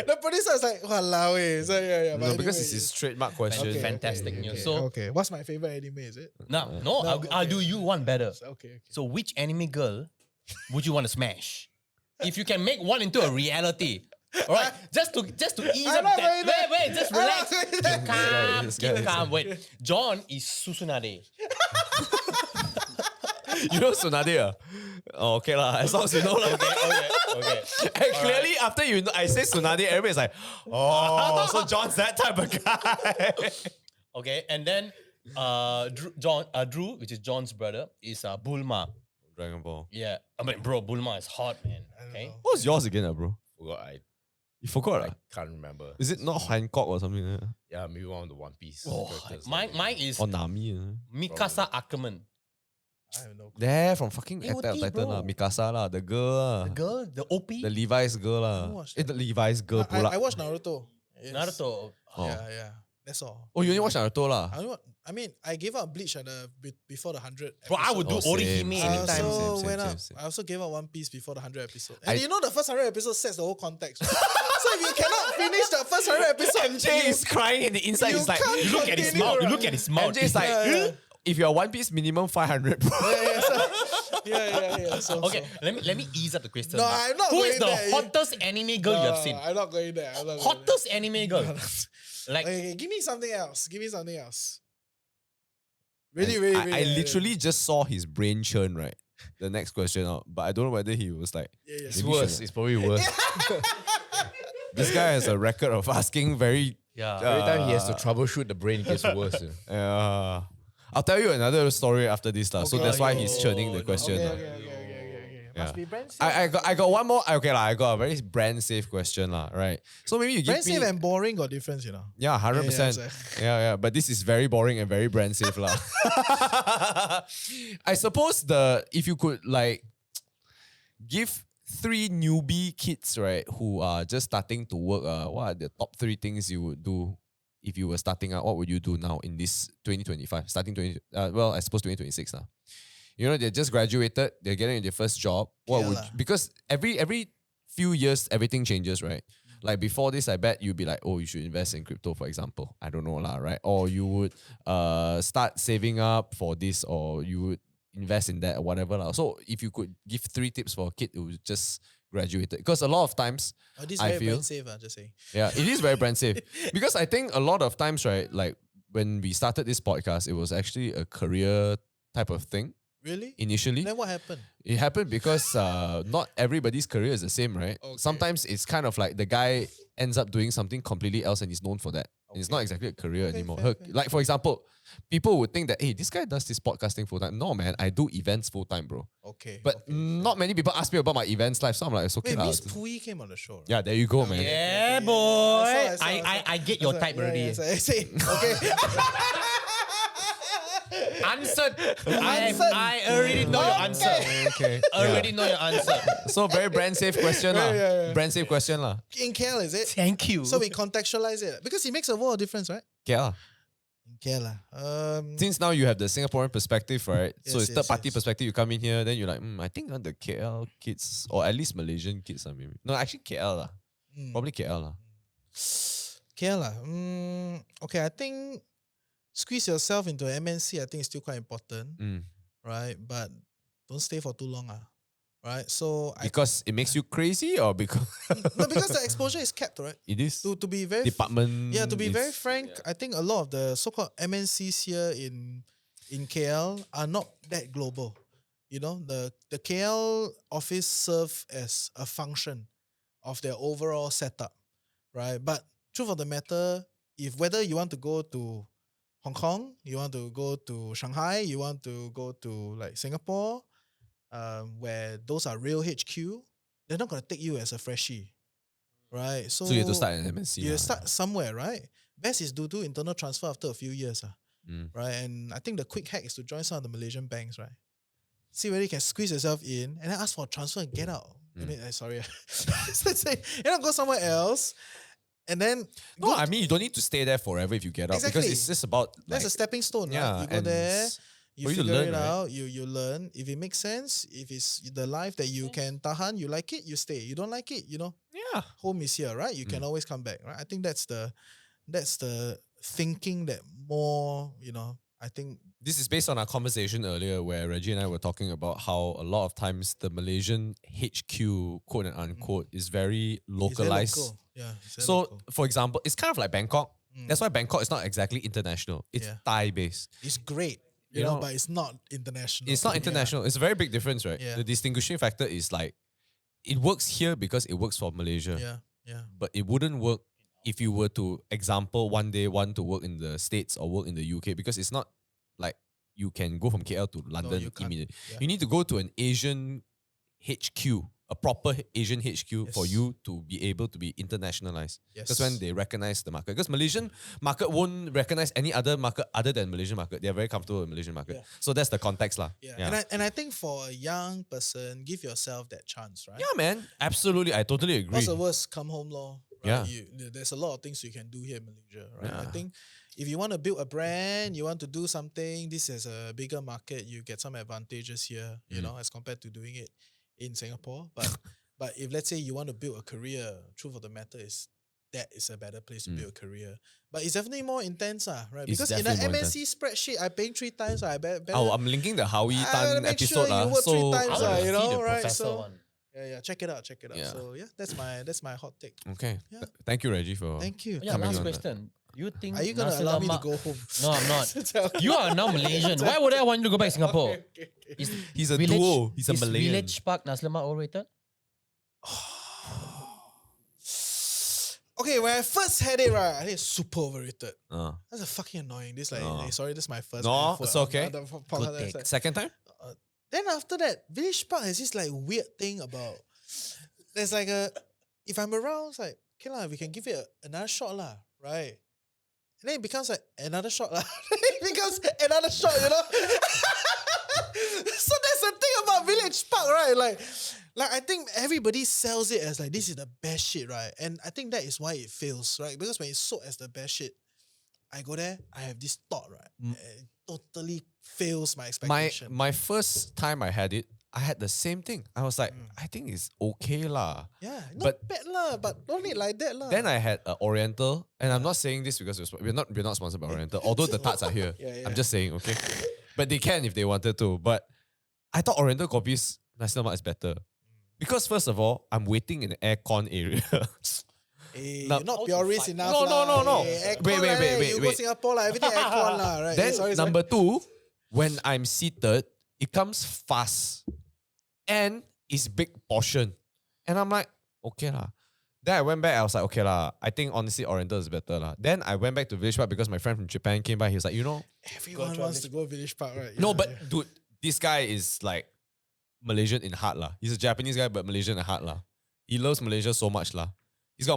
the producer is like, walao eh. So yeah. No, because it's his trademark question. Fantastic news. So What's my favorite anime? Is it? No, I'll do you one better. Okay. So which anime girl would you want to smash? If you can make one into a reality. Alright, just to ease up that. Wait, just relax. Keep calm. Wait. John is Susunade. You know Tsunade? Oh, okay lah. As long as you know lah. Okay. And clearly after I say Tsunade, everybody's like, oh, so John's that type of guy. Okay, and then Drew, which is John's brother, is Bulma. Dragon Ball. Yeah, I mean, bro, Bulma is hot, man. Okay. What was yours again, bro? You forgot? I can't remember. Is it not Hancock or something? Yeah, maybe one of the One Piece characters. Mine is Or Nami? Mikasa Ackerman. I have no clue. There, from fucking AOT, Attack on Titan bro. lah. Mikasa lah, the girl lah. The girl, the OP. The Levi's girl lah. watched The Levi's girl pula. I watched Naruto. Yes. Naruto. Oh. Yeah. That's all. Oh, you only watch Naruto lah? I gave up Bleach before the 100. Bro, I would do Orihime same. anytime. Same. I also gave up One Piece before the 100 episode. I- And the first 100 episode sets the whole context. So if you cannot finish the first 100 episode, MJ is crying in the inside. you He's like, can't You look at his continue, mouth. You right? look at his mouth. MJ is like, Yeah. if you're One Piece, minimum 500, bro. Yeah. So, Okay, let me ease up the question. No, now. I'm not Who is going the there. hottest anime girl you have seen? I'm not going there. Hottest anime girl. Like, Okay, give me something else. I Really. literally just saw his brain churn, right? The next question out. But I don't know whether he was like, Yeah. It's worse. It's probably worse. this guy has a record of asking very. yeah. Every time he has to troubleshoot, the brain gets worse. I'll tell you another story after this. So Okay. that's why he's churning the question. Okay. Must be brand safe. I got one more. Okay, I got a very brand safe question, right? So maybe you give Brand me. safe and boring got difference, Yeah, 100%. Yeah. But this is very boring and very brand safe, lah. I suppose if you could like give 3 newbie kids, right, who are just starting to work, what are the top 3 things you would do if you were starting out? What would you do now in this 2025, I suppose 2026 now. They just graduated, they're getting their first job. Because every few years everything changes, right? Like before this, I bet you'd be like, oh, you should invest in crypto, for example. I don't know lah, right? Or you would start saving up for this, or you would invest in that or whatever lah. So if you could give 3 tips for a kid who just graduated, because a lot of times This I very feel brand safe, just saying. yeah, it is very brand safe. Because I think a lot of times, right, like when we started this podcast, it was actually a career type of thing. Really? Initially, Then what happened? it happened because not everybody's career is the same, right? Okay. Sometimes it's kind of like the guy ends up doing something completely else and he's known for that. It's not exactly a career Okay, anymore. fair. Like, for example, people would think that, hey, this guy does this podcasting full time. No, man, I do events full time, bro. Okay. But okay, not many people ask me about my events life. So I'm like, it's okay. Wait, lah. Miss Pui came on the show, right? Yeah, there you go, man. Yeah, okay, boy. I saw. I get your type already. I say, okay. Answered. Answered. I already know your answer. Okay. Already know your answer. So very brand safe question lah. Yeah. Brand safe question lah. In KL, is it? Thank you. So we contextualize it because it makes a world of difference, right? Yeah. In KL. Since now you have the Singaporean perspective, right? So Yes, it's third party yes. perspective. You come in here, then you're like, I think the KL kids, or at least Malaysian kids, maybe. No, actually KL lah. Probably KL lah. KL. Okay, I think squeeze yourself into MNC, I think is still quite important, right? But don't stay for too long, right? So Because it makes you crazy, or because no, because the exposure is capped, right? it is To be very department. to be is- very frank, I think a lot of the so-called MNCs here in KL are not that global. You know, the KL office serve as a function of their overall setup, right? But truth of the matter, if whether you want to go to Hong Kong, you want to go to Shanghai, you want to go to like Singapore, where those are real HQ, they're not going to take you as a freshie, right? So you have to start at MNC. You lah. start somewhere, right? Best is to do internal transfer after a few years, Mm. right? And I think the quick hack is to join some of the Malaysian banks, right? See whether you can squeeze yourself in and then ask for a transfer and get out. I mean, sorry. You know, go somewhere else and then No, go- I mean you don't need to stay there forever if you get out because Exactly. it's just about that's a like, stepping stone, yeah, right? You go and there, s- you for you to figure learn, it right? out, you learn. If it makes sense, if it's the life that you can tahan, you like it, you stay. You don't like it, you know, yeah. home is here, right? You can always come back, right? I think that's the thinking that more, you know, I think This is based on our conversation earlier where Reggie and I were talking about how a lot of times the Malaysian HQ, quote and unquote, is very it's very localized. local. Yeah. it's very So, local. for example, it's kind of like Bangkok. Mm. That's why Bangkok is not exactly international. It's Yeah. Thai-based. It's great, You you know, know, but it's not international. It's not Yeah. international. It's a very big difference, right? Yeah. The distinguishing factor is like, it works here because it works for Malaysia. Yeah. But it wouldn't work if you were to, example, one day want to work in the States or work in the UK because it's not like you can go from KL to London you can't. immediately. Yeah. You need to go to an Asian HQ, a proper Asian HQ for Yes. you to be able to be internationalized. Because Yes. when they recognize the market. Because Malaysian market won't recognize any other market other than Malaysian market. They're very comfortable with Malaysian market. Yeah. So that's the context lah. Yeah. And I think for a young person, give yourself that chance, right? Yeah, man. Absolutely. I totally agree. What's the worst? Come home law. Right? Yeah. There's a lot of things you can do here in Malaysia, right? I Yeah. think if you want to build a brand, you want to do something, this is a bigger market, you get some advantages here, you know, as compared to doing it in Singapore. But if let's say you want to build a career, truth of the matter is that is a better place to build a career. But it's definitely more intense, right? It's Because in an definitely more MNC spreadsheet, I paying 3 times, I bet. Oh, I'm linking the Howie I gotta Tan make episode sure you lah. work 3 So times, I wanna you see know, the right? professor So one. yeah, check it out. Yeah. So yeah, that's my hot take. okay. Yeah. Thank you, Reggie, for Thank you. Yeah, Coming last on that. question. You think Are you gonna nasi allow me to lemak- go home? No, I'm not. You are now Malaysian. Why would I want you to go back to Singapore? Is He's a Village- duo. He's a is Malayan. Village Park nasi lemak overrated? Okay, when I first had it, right, I think it's super overrated. Uh, That's a fucking annoying. This like, Oh. hey, sorry, this is my first. No, food it's on okay. the podcast. take. It's like- second time? Then after that, Village Park has this like weird thing about. There's like a, if I'm around, it's like okay lah, we can give it another shot lah, right? And then it becomes like another shot lah. It becomes another shot, you know. So that's the thing about Village Park, right? Like I think everybody sells it as like this is the best shit, right? And I think that is why it fails, right? Because when it's sold as the best shit, I go there, I have this thought, right? And it totally fails my My expectation. my first time I had it, I had the same thing. I was like, I think it's okay lah. Yeah, not But- bad lah, but don't eat like that lah. Then I had Oriental, and I'm not saying this because we're not sponsored by Oriental. Although the tarts are here, Yeah, I'm yeah. just saying, okay. But they can if they wanted to. But I thought Oriental coffee's nasi lemak is better because first of all, I'm waiting in the aircon area. Hey, Now- you're not How to purist fight? enough. No, no, lah. no, no. Hey, aircon Wait, lah, hey, you go wait. Singapore lah, everything aircon lah, right? Then Sorry, sorry. number 2, when I'm seated, it comes fast and it's big portion, and I'm like, okay lah. Then I went back, I was like, okay lah, I think honestly Oriental is better lah. Then I went back to Village Park because my friend from Japan came by. He was like, you know, Everyone wants to go Village Park, right? no, Yeah, but yeah. dude, this guy is like Malaysian in heart lah. He's a Japanese guy, but Malaysian in heart lah. He loves Malaysia so much lah. He's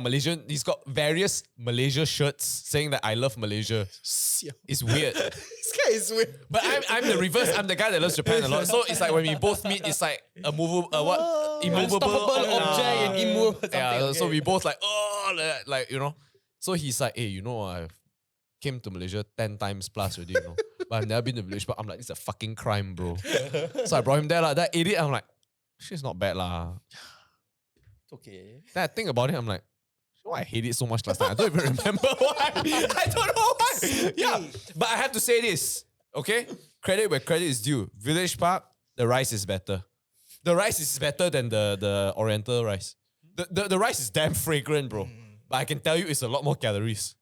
got various Malaysia shirts saying that I love Malaysia. Siao. It's weird. This guy is weird. But I'm the reverse. I'm the guy that loves Japan a lot. So it's like when we both meet, it's like a movable, immovable Unstoppable object and immovable something. Yeah, so okay. we both like, like, you know. So he's like, hey, you know, I've came to Malaysia 10 times plus already, you know. But I've never been to Malaysia. But I'm like, it's a fucking crime, bro. So I brought him there. Like, that idiot, I'm like, shit's not bad lah. It's okay. Then I think about it, I'm like, you know why I hate it so much last time? I don't even remember why. I don't know why. Yeah. But I have to say this, okay? Credit where credit is due. Village Park, the rice is better. The rice is better than the Oriental rice. The rice is damn fragrant, bro. But I can tell you it's a lot more calories.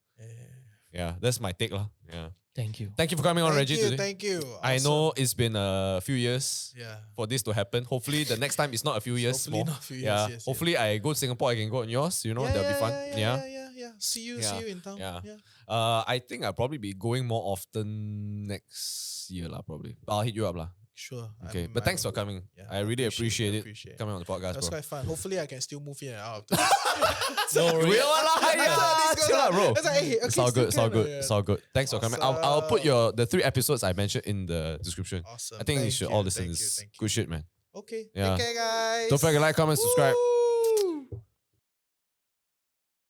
Yeah, that's my take lah. Yeah. Thank you. Thank you for coming on, Reggie, today. Thank you. I Awesome. know it's been a few years Yeah. for this to happen. Hopefully the next time it's not a few years Hopefully more. not a few years, Yeah. yes, Hopefully I go to Singapore, I can go on yours. You know, that'll be fun. Yeah. Yeah. See you Yeah. in town. Yeah. Yeah. I think I'll probably be going more often next year lah. Probably. But I'll hit you up lah. Sure. Okay. But thanks for coming. Yeah, I really appreciate it. appreciate it. Coming on the podcast, That's bro. quite fun. Hopefully, I can still move in and out. No, real lah, yeah. Chill lah, bro. It's like, hey, okay, It's all good. It's all still good. can, It's all good. Thanks for coming. I'll put the 3 episodes I mentioned in the description. Awesome. I think you Thank should you, all listen. thank you, It's thank you. good shit, man. Okay. Yeah. Take care, guys. Don't forget to like, comment, subscribe. Woo!